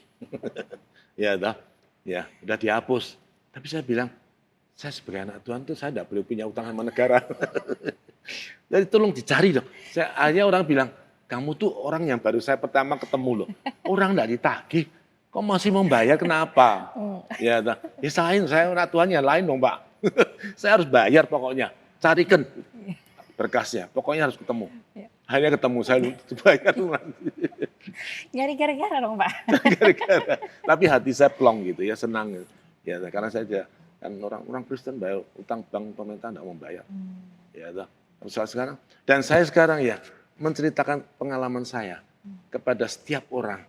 Ya toh, ya sudah dihapus. Tapi saya bilang, saya sebagai anak Tuhan tuh saya tidak boleh punya utang sama negara. Jadi tolong dicari dong. Akhirnya orang bilang, kamu tuh orang yang baru saya pertama ketemu loh. Orang tidak ditagih, kok masih membayar kenapa? Ya, toh. Ya saya anak Tuhan yang lain dong Pak. Saya harus bayar pokoknya. Carikan berkasnya, pokoknya harus ketemu. Akhirnya ketemu, saya bayar nanti. Nyari gara-gara dong Pak. Gara-gara. Tapi hati saya plong gitu ya, senang. Ya, karena saya kan orang Kristen bayar utang bank pemerintah tidak mau bayar. Ya, toh. Sekarang, dan saya sekarang ya menceritakan pengalaman saya kepada setiap orang,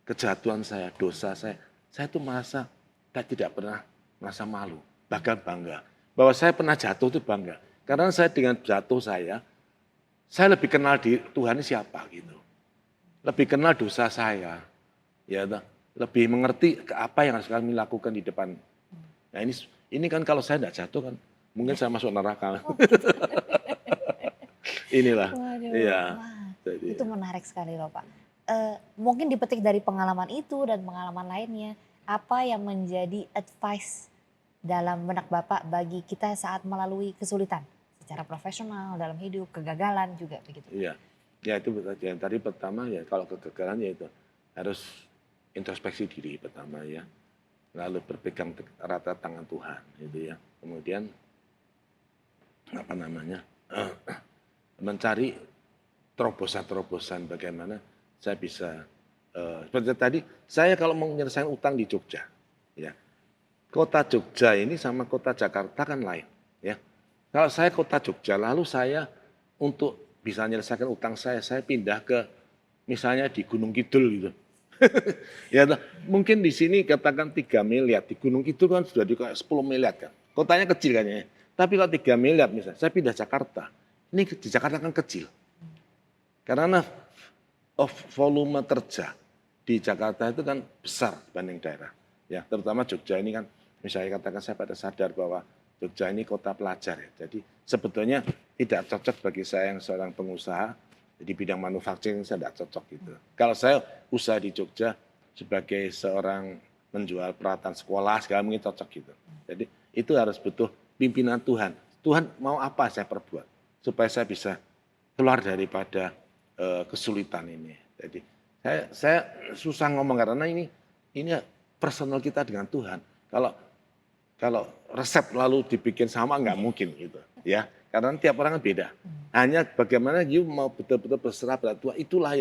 kejatuhan saya, dosa saya tuh merasa tidak pernah merasa malu, bahkan bangga. Bahwa saya pernah jatuh itu bangga. Karena saya dengan jatuh saya lebih kenal di Tuhan ini siapa gitu. Lebih kenal dosa saya, ya toh. Lebih mengerti apa yang harus kami lakukan di depan. Nah ini kan kalau saya tidak jatuh kan, mungkin saya masuk neraka. Inilah, Waduh, iya. wah, Jadi, itu menarik sekali loh Pak. Mungkin dipetik dari pengalaman itu dan pengalaman lainnya, apa yang menjadi advice dalam benak Bapak bagi kita saat melalui kesulitan secara profesional, dalam hidup, kegagalan juga begitu? iya. Ya itu yang tadi pertama ya kalau kegagalan ya itu harus introspeksi diri pertama ya. Lalu berpegang rata tangan Tuhan gitu ya. Kemudian apa namanya? Mencari terobosan-terobosan bagaimana saya bisa seperti tadi saya kalau mau menyelesaikan utang di Jogja ya. Kota Jogja ini sama kota Jakarta kan lain ya. Kalau saya kota Jogja lalu saya untuk bisa menyelesaikan utang saya pindah ke misalnya di Gunung Kidul gitu. Ya mungkin di sini katakan 3 miliar, di Gunung Kidul kan sudah di 10 miliar kan. Kotanya kecil kan ya. Tapi kalau 3 miliar misalnya, saya pindah Jakarta. Ini di Jakarta kan kecil. Karena volume kerja di Jakarta itu kan besar dibanding daerah. Ya, terutama Jogja ini kan, misalnya katakan saya pada sadar bahwa Jogja ini kota pelajar ya. Jadi sebetulnya tidak cocok bagi saya yang seorang pengusaha di bidang manufacturing saya tidak cocok gitu. Kalau saya usaha di Jogja sebagai seorang menjual peralatan sekolah segala mungkin cocok gitu. Jadi itu harus butuh pimpinan Tuhan. Tuhan mau apa saya perbuat supaya saya bisa keluar daripada kesulitan ini. Jadi saya susah ngomong karena ini personal kita dengan Tuhan. Kalau resep lalu dibikin sama nggak mungkin gitu ya. Karena tiap orang kan beda. Hanya bagaimana you mau betul-betul berserah pada Tuhan itulah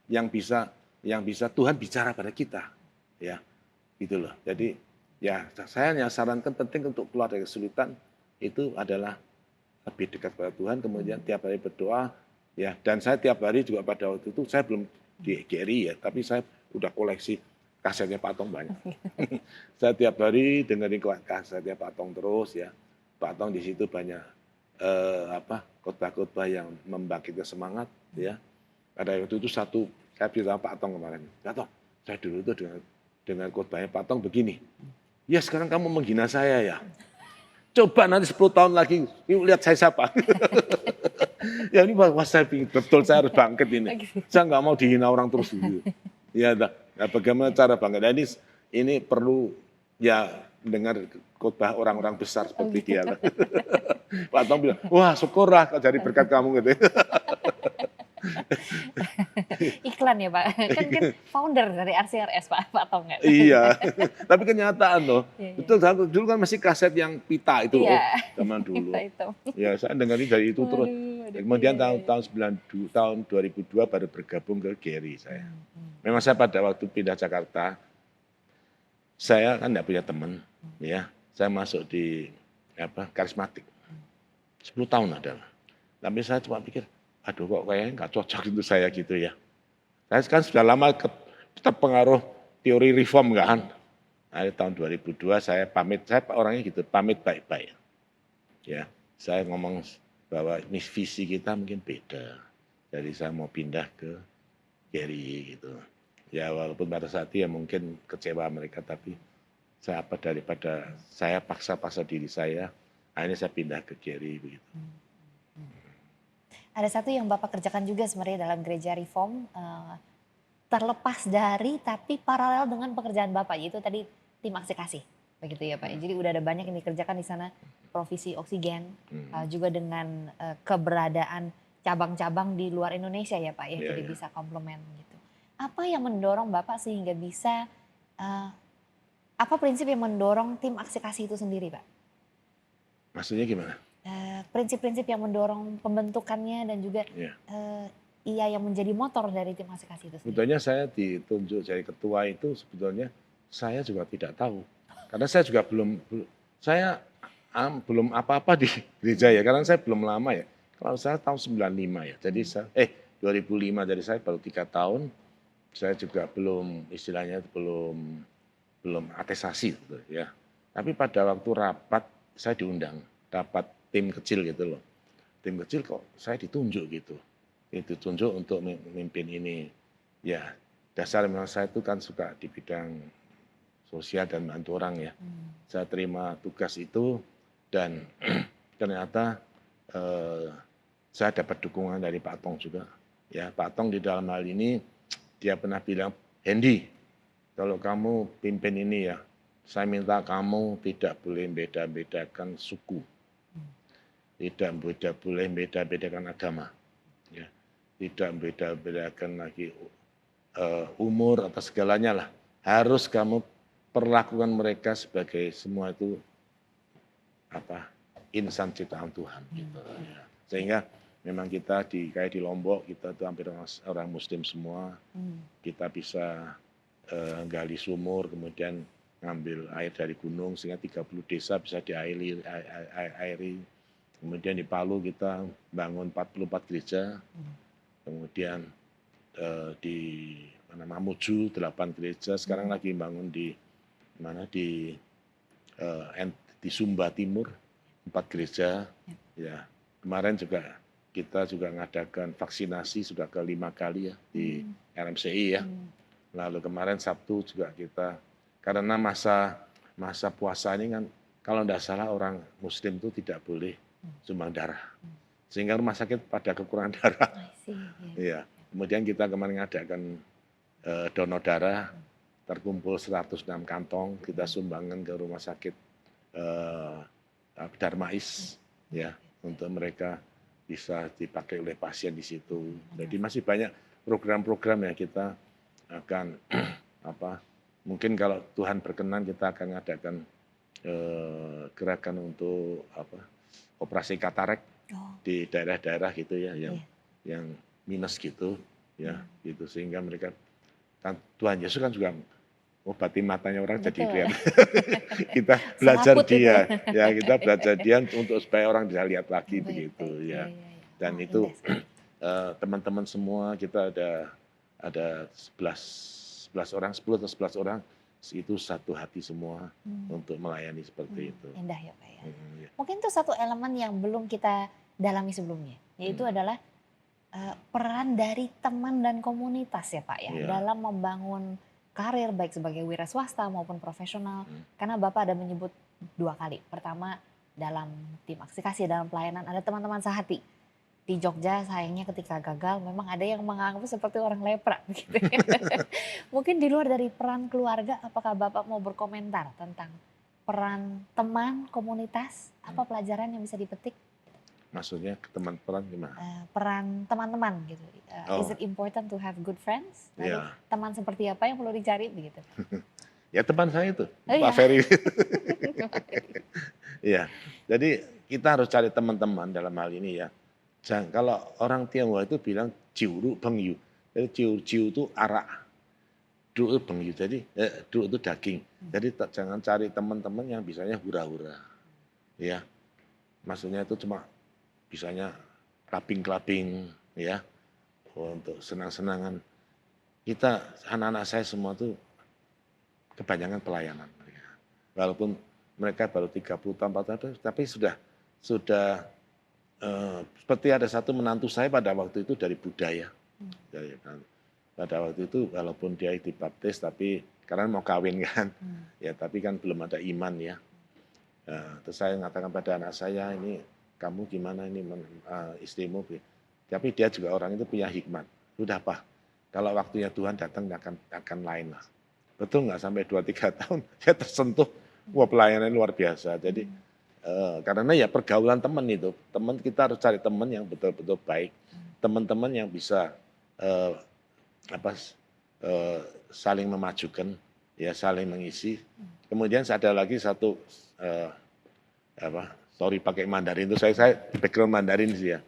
yang bisa Tuhan bicara pada kita ya. Gitu loh. Jadi ya saya hanya sarankan penting untuk keluar dari kesulitan itu adalah lebih dekat pada Tuhan, kemudian tiap hari berdoa, ya. Dan saya tiap hari juga pada waktu itu saya belum di GRI ya, tapi saya udah koleksi kasetnya Pak Tong banyak. Saya tiap hari dengerin kasetnya Pak Tong terus ya. Pak Tong di situ banyak khotbah-khotbah yang membangkitkan semangat ya. Pada waktu itu saya bilang Pak Tong kemarin, Pak Tong, saya dulu itu dengan khotbahnya Pak Tong begini. Ya sekarang kamu menghina saya ya. Coba nanti 10 tahun lagi, yuk lihat saya siapa. Ya ini wah saya betul saya harus bangkit ini. Saya nggak mau dihina orang terus gitu. Ya, nah, bagaimana cara bangkit? Nah, ini perlu ya dengar khotbah orang-orang besar seperti dia. Pak Tom bilang, wah syukurlah cari berkat kamu gitu. Iklan ya Pak, kan founder dari RCRS Pak Tong kan? Iya, tapi kenyataan loh. Iya. Betul, dulu kan masih kaset yang pita itu zaman dulu. Itu. Ya saya dengerin dari itu terus. Kemudian iya. tahun 2002 baru bergabung ke GRI saya. Memang saya pada waktu pindah Jakarta, saya kan tidak punya teman, ya. Saya masuk di karismatik. 10 tahun adalah. Tapi saya cuma pikir, aduh kok kayaknya nggak cocok itu saya gitu ya. Saya kan sudah lama terpengaruh teori reform kan. Nah, tahun 2002 saya pamit, saya orangnya gitu, pamit baik-baik. Ya, saya ngomong bahwa visi kita mungkin beda. Jadi saya mau pindah ke GRI gitu. Ya walaupun pada saat itu ya mungkin kecewa mereka, tapi daripada saya paksa-paksa diri saya, akhirnya saya pindah ke GRI begitu. Ada satu yang Bapak kerjakan juga sebenarnya dalam gereja Reform, terlepas dari tapi paralel dengan pekerjaan Bapak, yaitu tadi tim aksi kasih, begitu ya Pak ya. Mhm, Jadi udah ada banyak yang dikerjakan di sana, provisi oksigen, mhm. juga dengan, keberadaan cabang-cabang di luar Indonesia ya Pak ya, Iya, jadi iya. bisa komplement gitu. Apa yang mendorong Bapak sehingga bisa, eee, apa prinsip yang mendorong tim aksi kasih itu sendiri Pak? Maksudnya gimana? Prinsip-prinsip yang mendorong pembentukannya dan juga, Iya. eee, iya yang menjadi motor dari tim aksi kasih itu sendiri? Sebetulnya saya ditunjuk jadi ketua itu sebetulnya saya juga tidak tahu. Karena saya juga saya belum apa-apa di gereja ya, karena saya belum lama ya. Kalau saya tahun 95 ya, jadi Mmm, 2005, jadi saya baru 3 tahun, saya juga belum istilahnya belum belum atesasi gitu ya. Tapi pada waktu rapat saya diundang, rapat tim kecil gitu loh. Tim kecil kok saya ditunjuk gitu. Ditunjuk untuk memimpin ini. Ya, dasar memang saya itu kan suka di bidang sosial dan bantu orang ya. mmm, Saya terima tugas itu dan ternyata eh, saya dapat dukungan dari Pak Tong juga. Ya, Pak Tong di dalam hal ini dia pernah bilang, Hendy, kalau kamu pimpin ini ya, saya minta kamu tidak boleh beda-bedakan suku, mmm, tidak boleh beda-bedakan agama, ya, tidak beda-bedakan lagi umur atau segalanya lah. Harus kamu perlakukan mereka sebagai semua itu apa insan ciptaan Tuhan gitu. mhm, Ya. iya, Sehingga memang kita kayak di Lombok kita tuh hampir orang Muslim semua. mmm, Kita bisa gali sumur, kemudian ngambil air dari gunung sehingga 30 desa bisa diairi. Kemudian di Palu kita bangun 44 gereja, mmm, kemudian di mana Mamuju 8 gereja, sekarang mmm, lagi bangun di mana di Sumba Timur 4 gereja. ya, Ya, kemarin juga kita juga mengadakan vaksinasi sudah ke 5 kali ya di mmm, RMCI ya. mmm, Lalu kemarin Sabtu juga kita karena masa masa puasa ini kan kalau tidak salah orang Muslim itu tidak boleh mmm, sumbang darah. mmm, Sehingga rumah sakit pada kekurangan darah. I see, iya, Iya. Kemudian kita kemarin mengadakan donor darah mmm, terkumpul 106 kantong kita mmm, sumbangkan ke rumah sakit eh, Darmais iya, ya untuk mereka bisa dipakai oleh pasien di situ. Jadi wonderful, masih banyak program-program ya kita akan apa mungkin kalau Tuhan berkenan kita akan mengadakan gerakan untuk apa operasi katarak oh, di daerah-daerah gitu ya iya, yang minus gitu ya mmm, gitu sehingga mereka kan Tuhan Yesus kan juga obati matanya orang jadi betul, lihat. Kita belajar selaput itu, dia ya kita belajar dia untuk supaya orang bisa lihat lagi baik begitu baik, iya ya. iya iya, Dan oh itu indah sekali, teman-teman semua kita ada 11 orang, 10 atau 11 orang itu satu hati semua mmm, untuk melayani seperti itu. indah ya Pak ya. Ya. Mungkin itu satu elemen yang belum kita dalami sebelumnya, yaitu Hmm, adalah peran dari teman dan komunitas ya Pak ya, iya, dalam membangun karir baik sebagai wira swasta maupun profesional. hmm, Karena Bapak ada menyebut 2 kali. Pertama dalam tim aksi kasih dalam pelayanan ada teman-teman sehati. Di Jogja sayangnya ketika gagal memang ada yang menganggap seperti orang lepra gitu ya. Mungkin di luar dari peran keluarga apakah Bapak mau berkomentar tentang peran teman, komunitas, hmm. apa pelajaran yang bisa dipetik? Maksudnya ke teman peran gimana? Peran teman-teman gitu, is Oh, it important to have good friends? Lalu ya, teman seperti apa yang perlu dicari begitu? ya teman saya itu Oh Pak iya. Ferry. Iya, jadi kita harus cari teman-teman dalam hal ini ya. Jangan kalau orang Tionghoa itu bilang jiuru bengyu. Jadi jiu itu arak, du itu bengyu. Jadi du itu daging. Mmm, Jadi jangan cari teman-teman yang bisanya hura-hura. Ya, maksudnya itu cuma bisanya clubbing-clubbing ya untuk senang-senangan. Kita anak-anak saya semua tuh kebanyakan pelayanan mereka. Walaupun mereka baru 30 tahun, 40 tahun, tapi sudah seperti ada satu menantu saya pada waktu itu dari budaya. mmm, Pada waktu itu walaupun dia dibaptis tapi karena mau kawin kan, mmm, ya tapi kan belum ada iman ya. Terus saya mengatakan pada anak saya ini kamu gimana ini istrimu, tapi dia juga orang itu punya hikmat. Sudah Pak, Kalau waktunya Tuhan datang akan lain lah. Betul nggak sampai 2-3 tahun ya tersentuh, wah pelayanan luar biasa. Jadi karena ya pergaulan teman itu, teman kita harus cari teman yang betul-betul baik, teman-teman yang bisa eh, apa saling memajukan, ya saling mengisi. Kemudian ada lagi satu sorry pakai Mandarin itu saya background Mandarin sih ya.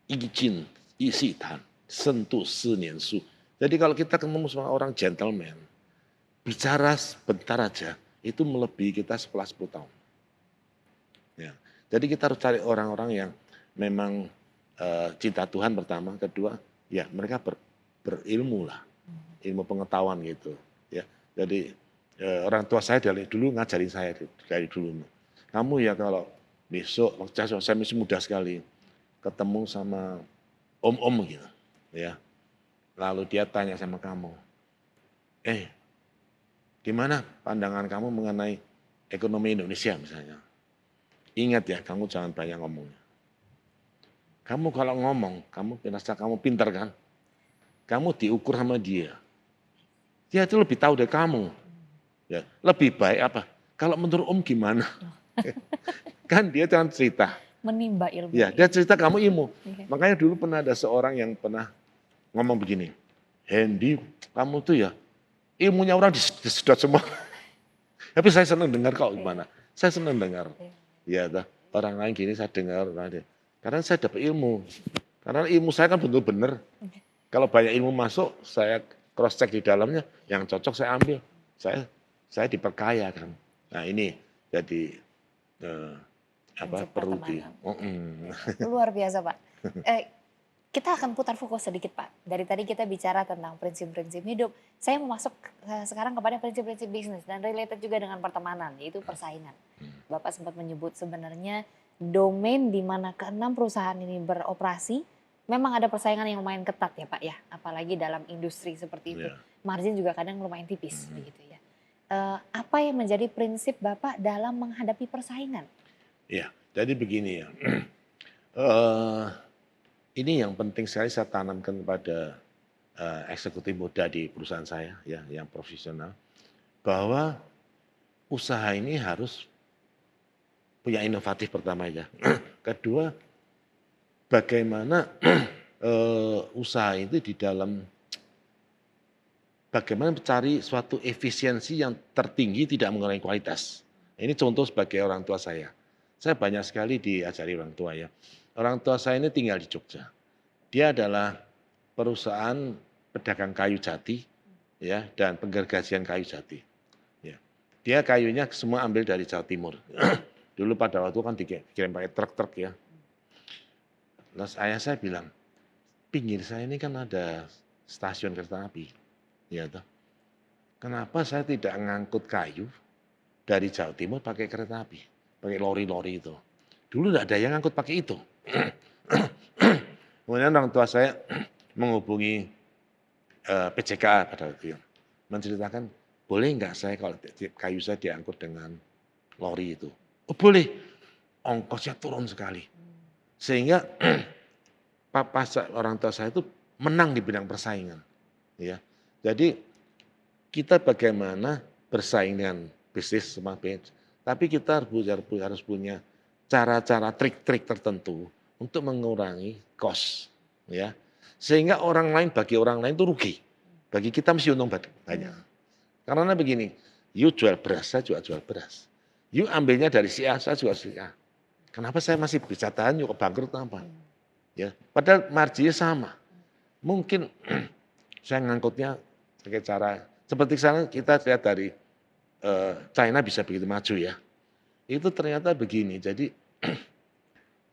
Izin, isi tan, sentuh seniensu. Jadi kalau kita ketemu sama orang gentleman, bicara sebentar aja, itu melebihi kita 10 tahun. Ya. Jadi kita harus cari orang-orang yang memang cinta Tuhan pertama, kedua, ya mereka berilmu lah, ilmu pengetahuan gitu. Ya. Jadi orang tua saya dari dulu ngajarin saya dari dulu. Kamu ya kalau besok, saya masih muda sekali, ketemu sama om-om gitu, ya. Lalu dia tanya sama kamu, gimana pandangan kamu mengenai ekonomi Indonesia misalnya? Ingat ya, kamu jangan banyak ngomongnya. Kamu kalau ngomong, kamu merasa kamu pintar kan? Kamu diukur sama dia. Dia itu lebih tahu dari kamu. Ya, lebih baik apa? Kalau menurut Om gimana? Kan dia jangan cerita. Menimba ilmu. Ya, dia cerita kamu ilmu. Oke. Makanya dulu pernah ada seorang yang pernah ngomong begini, Hendy, kamu tuh ya ilmunya orang disedot semua. Tapi saya senang dengar kok gimana. Saya senang dengar. Ya, orang lain gini saya dengar. Karena saya dapat ilmu. Karena ilmu saya kan benar-benar. Kalau banyak ilmu masuk, saya cross check di dalamnya, yang cocok saya ambil. Saya diperkaya kan. Nah ini jadi perlu di. Luar biasa Pak. Kita akan putar fokus sedikit Pak. Dari tadi kita bicara tentang prinsip-prinsip hidup. Saya mau masuk sekarang kepada prinsip-prinsip bisnis dan related juga dengan pertemanan, yaitu persaingan. Bapak sempat menyebut sebenarnya domain di mana ke-6 perusahaan ini beroperasi, memang ada persaingan yang lumayan ketat ya Pak ya. Apalagi dalam industri seperti itu. Margin juga kadang lumayan tipis begitu ya. Apa yang menjadi prinsip Bapak dalam menghadapi persaingan? Ya, jadi begini ya. Ini yang penting sekali saya tanamkan kepada eksekutif muda di perusahaan saya, ya, yang profesional, bahwa usaha ini harus punya inovatif pertama ya. Kedua, bagaimana usaha itu di dalam bagaimana mencari suatu efisiensi yang tertinggi tidak mengurangi kualitas. Ini contoh sebagai orang tua saya. Saya banyak sekali diajari orang tua ya. Orang tua saya ini tinggal di Jogja. Dia adalah perusahaan pedagang kayu jati, ya, dan penggergajian kayu jati. Ya. Dia kayunya semua ambil dari Jawa Timur. Dulu pada waktu kan dikirim pakai truk-truk ya. Terus ayah saya bilang, pinggir saya ini kan ada stasiun kereta api. Ya, toh. Kenapa saya tidak ngangkut kayu dari Jawa Timur pakai kereta api, pakai lori-lori itu. Dulu tidak ada yang ngangkut pakai itu. Kemudian orang tua saya menghubungi PJK pada waktu itu, menceritakan, boleh nggak saya kalau kayu saya diangkut dengan lori itu? Oh boleh, ongkosnya turun sekali. Sehingga orang tua saya itu menang di bidang persaingan. Ya. Jadi kita bagaimana bersaing dengan bisnis sama bisnis, tapi kita harus punya cara-cara, trik-trik tertentu untuk mengurangi cost, ya, sehingga bagi orang lain itu rugi, bagi kita mesti untung banyak. Karena begini, you jual beras, saya juga jual beras, you ambilnya dari si A, saya jual si A. Kenapa saya masih bisa tahan, yuk bangkrut apa? Ya, padahal marginnya sama. Mungkin saya ngangkutnya pakai cara seperti sana kita lihat dari China bisa begitu maju ya. Itu ternyata begini, jadi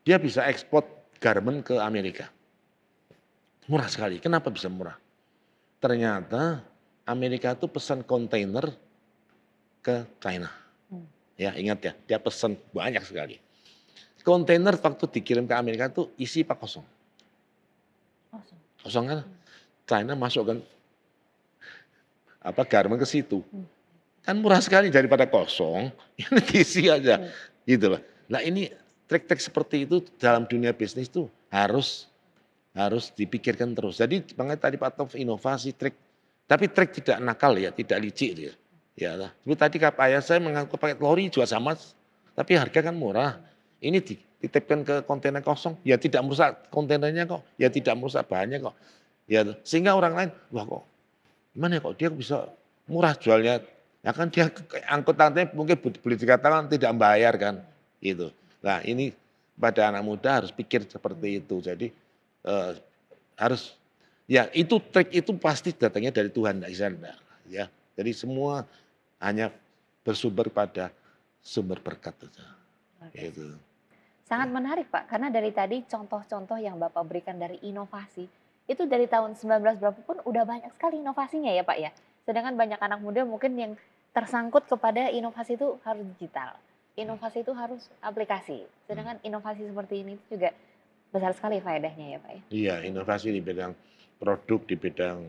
dia bisa ekspor garment ke Amerika. Murah sekali. Kenapa bisa murah? Ternyata Amerika itu pesan kontainer ke China. Ya, ingat ya, dia pesan banyak sekali. Kontainer waktu dikirim ke Amerika itu isi apa kosong? Kosong kan? China masukkan garment ke situ. Kan murah sekali daripada kosong, ini diisi aja. Gitu loh. Nah ini trik-trik seperti itu dalam dunia bisnis itu harus harus dipikirkan terus. Jadi makanya tadi Pak Tof inovasi trik, tapi trik tidak nakal ya, tidak licik dia. Ya, seperti tadi kata ayah saya mengaku pakai lori juga sama, tapi harga kan murah. Ini dititipkan ke kontainer kosong, ya tidak merusak kontainernya kok, ya tidak merusak bahannya kok. Ya, sehingga orang lain, wah kok gimana ya kok dia bisa murah jualnya. Ya kan dia angkutannya mungkin boleh dikatakan tidak membayar kan, gitu. Nah ini pada anak muda harus pikir seperti itu. Jadi eh, harus ya itu trik itu pasti datangnya dari Tuhan, tidak bisa enggak, ya. Jadi semua hanya bersumber pada sumber berkat saja. Oke. Gitu. Sangat menarik Pak, karena dari tadi contoh-contoh yang Bapak berikan dari inovasi, itu dari tahun 19 berapa pun udah banyak sekali inovasinya ya Pak ya. Sedangkan banyak anak muda mungkin yang tersangkut kepada inovasi itu harus digital, inovasi itu harus aplikasi. Hmm. Sedangkan inovasi seperti ini juga besar sekali faedahnya ya Pak ya. Iya, inovasi di bidang produk, di bidang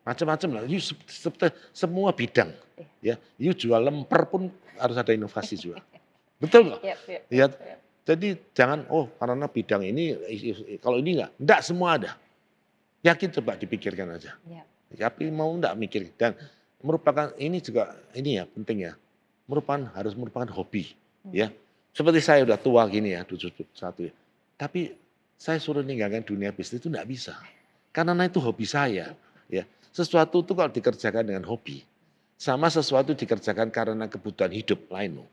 macam-macam lah. Semua bidang. Iya. Ya, you jual lemper pun harus ada inovasi juga. Betul nggak? Yap, yap, Ya, yap, yap. jadi jangan, oh karena bidang ini, kalau ini enggak semua ada. Yakin coba dipikirkan aja. Yap. Tapi mau enggak mikir dan merupakan ini juga ini ya penting ya. Harus merupakan hobi ya. Seperti saya udah tua gini ya, 71 ya. Tapi saya suruh ninggalkan dunia bisnis itu enggak bisa. Karena itu hobi saya ya. Sesuatu itu kalau dikerjakan dengan hobi sama sesuatu dikerjakan karena kebutuhan hidup lain loh.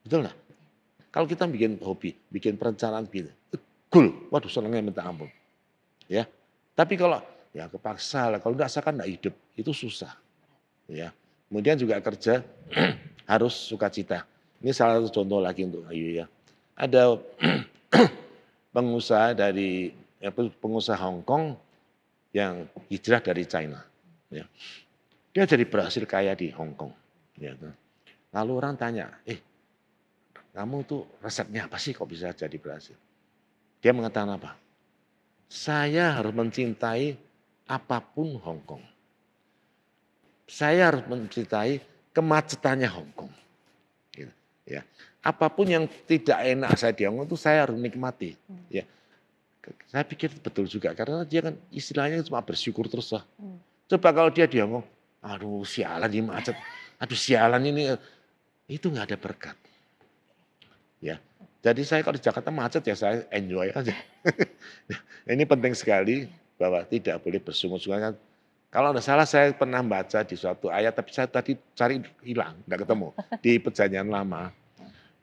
Betul nggak? Kalau kita bikin hobi, bikin perencanaan gitu, goal, waduh senangnya minta ampun. Ya, tapi kalau ya kepaksa lah, kalau nggak kan nggak hidup, itu susah. Ya, kemudian juga kerja harus sukacita. Ini salah satu contoh lagi untuk Ayu ya. Ada pengusaha pengusaha Hong Kong yang hijrah dari China. Ya. Dia jadi berhasil kaya di Hong Kong. Ya. Lalu orang tanya, kamu tuh resepnya apa sih kok bisa jadi berhasil? Dia mengatakan apa? Saya harus mencintai apapun Hong Kong. Saya harus mencintai kemacetannya Hong Kong. Gitu, ya. Apapun yang tidak enak saya di Hong Kong itu saya harus nikmati. Ya. Saya pikir betul juga karena dia kan istilahnya cuma bersyukur terus lah. Coba kalau dia di Hong Kong, aduh sialan ini macet, aduh sialan ini, itu nggak ada berkat. Ya, jadi saya kalau di Jakarta macet ya saya enjoy aja. Ini penting sekali bahwa tidak boleh bersungut-sungut kan. Kalau tidak salah saya pernah baca di suatu ayat, tapi saya tadi cari hilang, tidak ketemu. Di perjanjian lama,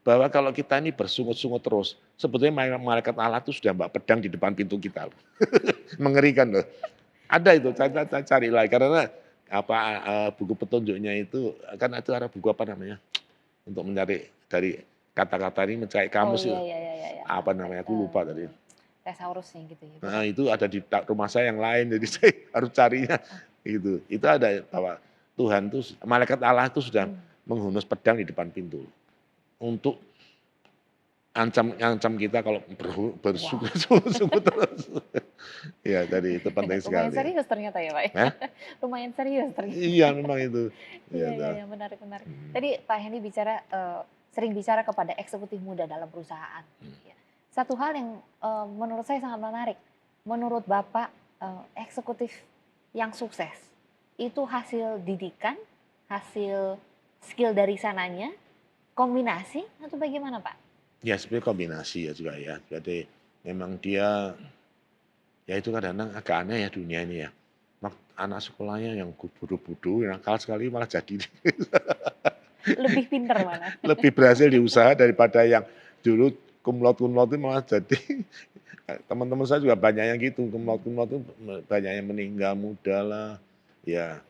bahwa kalau kita ini bersungut-sungut terus, sebetulnya malaikat Allah itu sudah mbak pedang di depan pintu kita. Mengerikan loh. Ada itu, saya cari lagi. Karena buku petunjuknya itu, kan itu ada buku apa namanya, untuk mencari dari kata-kata ini mencari Oh kamus iya, itu, iya, iya, iya, iya. apa namanya, aku lupa tadi. Thesaurusnya gitu ya. Nah itu ada di rumah saya yang lain, jadi saya harus carinya gitu. Itu ada bahwa Tuhan itu, malaikat Allah itu sudah menghunus pedang di depan pintu untuk ancam kita kalau bersungguh-sungguh terus. Ya, jadi itu penting Lumayan sekali. serius ternyata ya Pak ya. Hah? Lumayan serius ternyata. Iya memang itu. Iya, Iya, iya, dah. iya, menarik, menarik. Tadi Pak Hendy bicara, sering bicara kepada eksekutif muda dalam perusahaan. Ya. Satu hal yang menurut saya sangat menarik. Menurut Bapak, eksekutif yang sukses, itu hasil didikan, hasil skill dari sananya, kombinasi, atau bagaimana Pak? Ya sebenarnya kombinasi ya juga ya. Jadi memang dia, ya itu kadang-kadang agak aneh ya dunia ini ya. Anak sekolahnya yang bodoh-bodoh, nakal sekali malah jadi Lebih pinter mana? lebih berhasil di usaha daripada yang dulu kumlot-kumlot itu malah jadi teman-teman saya juga banyak yang gitu, kumlot-kumlot itu banyak yang meninggal muda lah, ya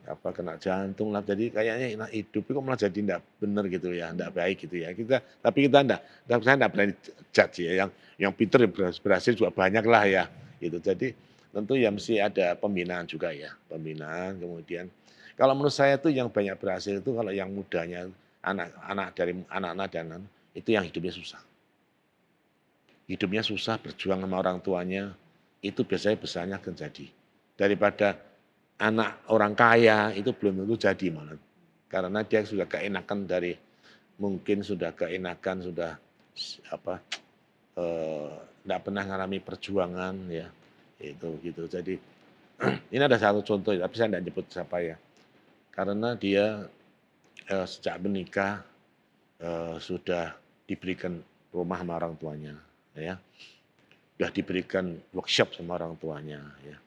apa kena jantung lah, jadi kayaknya enak hidup itu kok malah jadi enggak benar gitu ya, enggak baik gitu ya. Tapi kita enggak, saya enggak berani judge ya, yang pinter yang berhasil juga banyak lah ya, gitu. Jadi tentu ya mesti ada pembinaan juga ya, pembinaan kemudian kalau menurut saya tuh yang banyak berhasil itu kalau yang mudanya, anak-anak dan itu yang hidupnya susah. Hidupnya susah, berjuang sama orang tuanya, itu biasanya besarnya akan jadi. Daripada anak orang kaya itu belum tentu jadi malah. Karena dia sudah keenakan mungkin sudah keenakan, sudah apa, nggak pernah ngalami perjuangan ya, itu gitu. Jadi ini ada satu contoh, tapi saya nggak nyebut siapa ya. Karena dia sejak menikah sudah diberikan rumah sama orang tuanya, ya, sudah diberikan workshop sama orang tuanya, ya.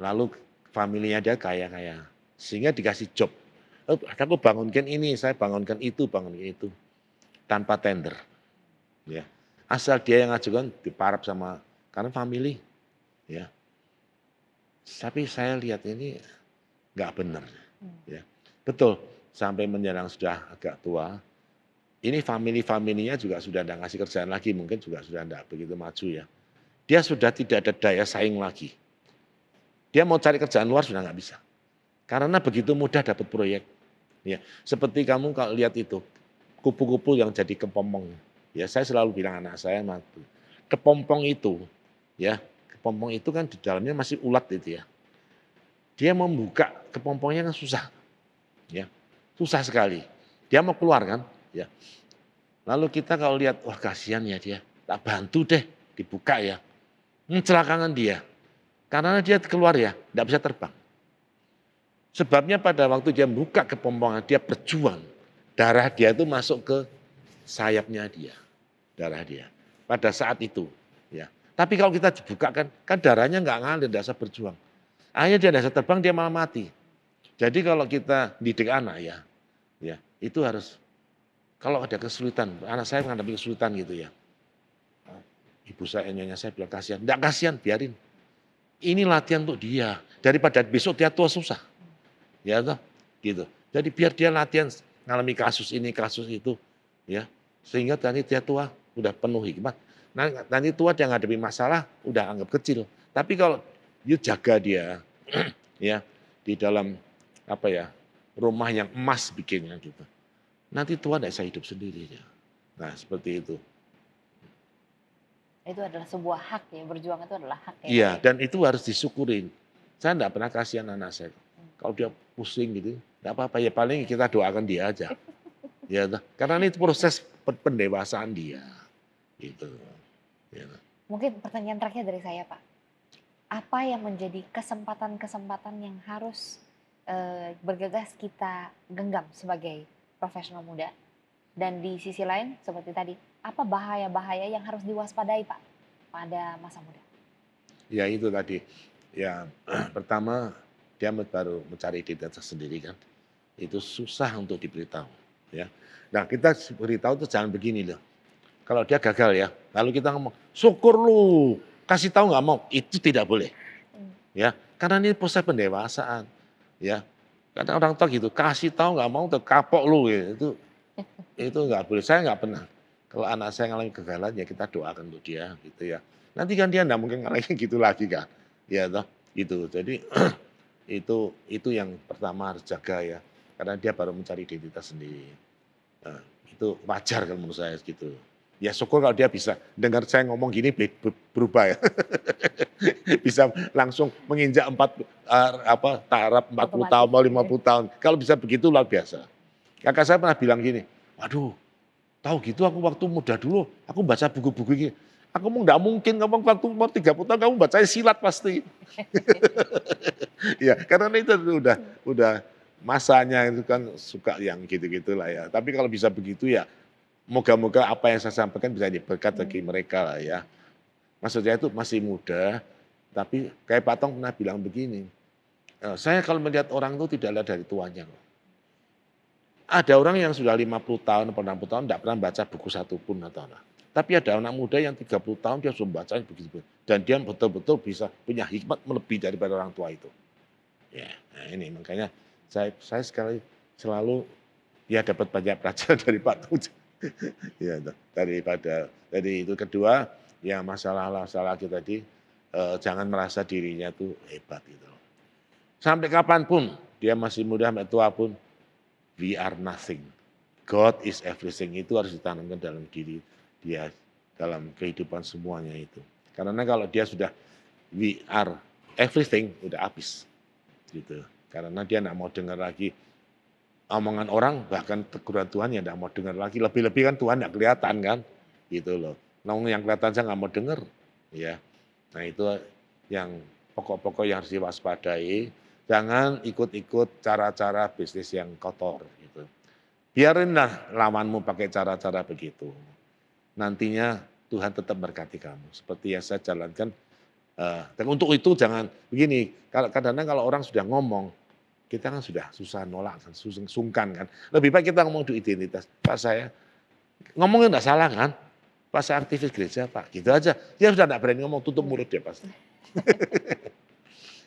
Lalu familinya dia kaya-kaya, sehingga dikasih job. "Oh, aku bangunkan ini, saya bangunkan itu, tanpa tender, ya. Asal dia yang ngajukan diparap sama karena family, ya. Tapi saya lihat ini nggak benar, ya. Betul, sampai menjelang sudah agak tua, ini family-nya juga sudah tidak ngasih kerjaan lagi, mungkin juga sudah tidak begitu maju ya. Dia sudah tidak ada daya saing lagi. Dia mau cari kerjaan luar sudah nggak bisa. Karena begitu mudah dapat proyek. Ya, seperti kamu kalau lihat itu, kupu-kupu yang jadi kepompong. Ya, saya selalu bilang anak saya, kepompong itu, ya, kepompong itu kan di dalamnya masih ulat itu ya. Dia membuka kepompongnya kan susah, ya, susah sekali. Dia mau keluar kan, ya. Lalu kita kalau lihat, wah kasihan ya dia, tak bantu deh dibuka ya. Celakakan dia, karena dia keluar ya, tidak bisa terbang. Sebabnya pada waktu dia buka kepompongan, dia berjuang. Darah dia itu masuk ke sayapnya dia, darah dia. Pada saat itu, ya. Tapi kalau kita dibuka kan darahnya nggak ngalir, tidak bisa berjuang. Akhirnya dia tidak bisa terbang, dia malah mati. Jadi kalau kita didik anak ya itu harus kalau ada kesulitan, anak saya menghadapi kesulitan gitu ya. Ibu saya, nyonya saya bilang kasihan, enggak kasihan, biarin. Ini latihan untuk dia, daripada besok dia tua susah. Ya toh, gitu. Jadi biar dia latihan ngalami kasus ini, kasus itu, ya. Sehingga nanti dia tua udah penuh hikmat. Nah, nanti tua dia ngadepi masalah udah anggap kecil. Tapi kalau you jaga dia, ya di dalam apa ya rumah yang emas bikinnya gitu. Nanti tua tidak bisa hidup sendiri ya. Nah seperti itu. Itu adalah sebuah hak ya, berjuang itu adalah hak ya Pak Iya, ya? dan itu harus disyukurin. Saya enggak pernah kasihan anak saya. Kalau dia pusing gitu, enggak apa-apa, ya paling kita doakan dia aja. Ya toh, karena ini proses pendewasaan dia, gitu. Ya. Mungkin pertanyaan terakhir dari saya Pak, apa yang menjadi kesempatan-kesempatan yang harus bergegas kita genggam sebagai profesional muda? Dan di sisi lain seperti tadi, apa bahaya-bahaya yang harus diwaspadai Pak pada masa muda? Ya itu tadi, ya pertama dia baru mencari identitas sendiri kan, itu susah untuk diberitahu, ya. Nah kita beritahu tuh jangan begini loh, kalau dia gagal ya, lalu kita ngomong, "Syukur lu, kasih tahu nggak mau," itu tidak boleh, Mmm, ya. Karena ini proses pendewasaan, ya. Kadang orang tua gitu, "Kasih tahu nggak mau, udah kapok lu," ya, itu nggak boleh. Saya nggak pernah, kalau anak saya ngalamin kegagalan ya kita doakan untuk dia gitu ya. Nanti kan dia nggak mungkin ngalamin gitu lagi kan, ya toh, gitu. Jadi itu yang pertama harus jaga ya, karena dia baru mencari identitas sendiri. Nah, itu wajar kalau menurut saya gitu. Ya syukur kalau dia bisa dengar saya ngomong gini berubah ya. Bisa langsung menginjak taraf 40 tahun otomatis mau gitu lima ya. puluh tahun. Kalau bisa begitu luar biasa. Kakak saya pernah bilang gini, "Waduh, tahu gitu aku waktu muda dulu, aku baca buku-buku ini. Aku mau nggak mungkin kamu waktu umur 30 tahun kamu baca silat pasti." Ya, karena itu udah masanya itu kan suka yang gitu-gitulah ya. Tapi kalau bisa begitu ya, moga-moga apa yang saya sampaikan bisa jadi berkat bagi Mmm, mereka lah ya. Maksudnya itu masih muda, tapi kayak Pak Tong pernah bilang begini, "Saya kalau melihat orang itu tidak lihat dari tuanya kok. Ada orang yang sudah 50 tahun, 60 tahun tidak pernah baca buku satu pun atau apa. Tapi ada anak muda yang 30 tahun dia sudah membacanya begitu. Dan dia betul-betul bisa punya hikmat melebihi daripada orang tua itu. Ya, nah ini makanya saya sekali selalu ya dapat banyak pelajaran dari Pak Tung. Ya, dari itu kedua, ya masalah itu tadi, jangan merasa dirinya tuh hebat gitu. Sampai kapanpun dia masih muda sampai tua pun, we are nothing. God is everything itu harus ditanamkan dalam diri dia, dalam kehidupan semuanya itu. Karena kalau dia sudah we are everything, udah habis gitu. Karena dia nggak mau dengar lagi omongan orang, bahkan teguran Tuhan ya nggak mau dengar lagi. Lebih-lebih kan Tuhan nggak kelihatan kan, gitu loh. Nah, yang kelihatan saya nggak mau dengar, ya. Nah itu yang pokok-pokok yang harus diwaspadai. Jangan ikut-ikut cara-cara bisnis yang kotor gitu. Biarinlah lawanmu pakai cara-cara begitu. Nantinya Tuhan tetap berkati kamu. Seperti yang saya jalankan. Dan untuk itu jangan begini. Kadang-kadang kalau orang sudah ngomong, kita kan sudah susah nolak, sungkan kan. Lebih baik kita ngomong di identitas. Pak saya ngomongnya enggak salah kan? Pak saya aktivis gereja Pak, gitu aja. Dia sudah enggak berani ngomong, tutup mulut dia pasti.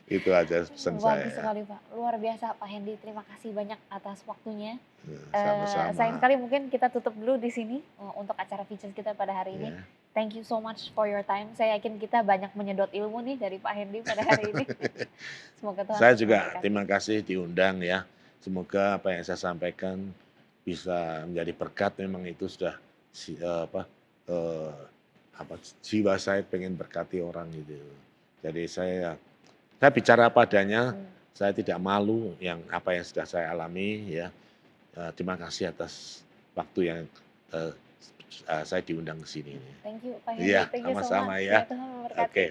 Itu aja pesan Bagus saya. sekali Pak, luar biasa Pak Hendy. Terima kasih banyak atas waktunya. Sayang Sama-sama. sekali mungkin kita tutup dulu di sini untuk acara features kita pada hari ini. Ya. Thank you so much for your time. Saya yakin kita banyak menyedot ilmu nih dari Pak Hendy pada hari ini. Semoga Tuhan Saya terus juga memberkati. terima kasih diundang ya. Semoga apa yang saya sampaikan bisa menjadi berkat. Memang itu sudah eh, jiwa saya pengen berkati orang gitu. Jadi saya bicara padanya. Saya tidak malu yang apa yang sudah saya alami ya. Terima kasih atas waktu yang saya diundang ke sini. Thank you Pak Hendy, Iya, thank you so sama-sama much. ya. Ya Tuhan memberkati. Oke.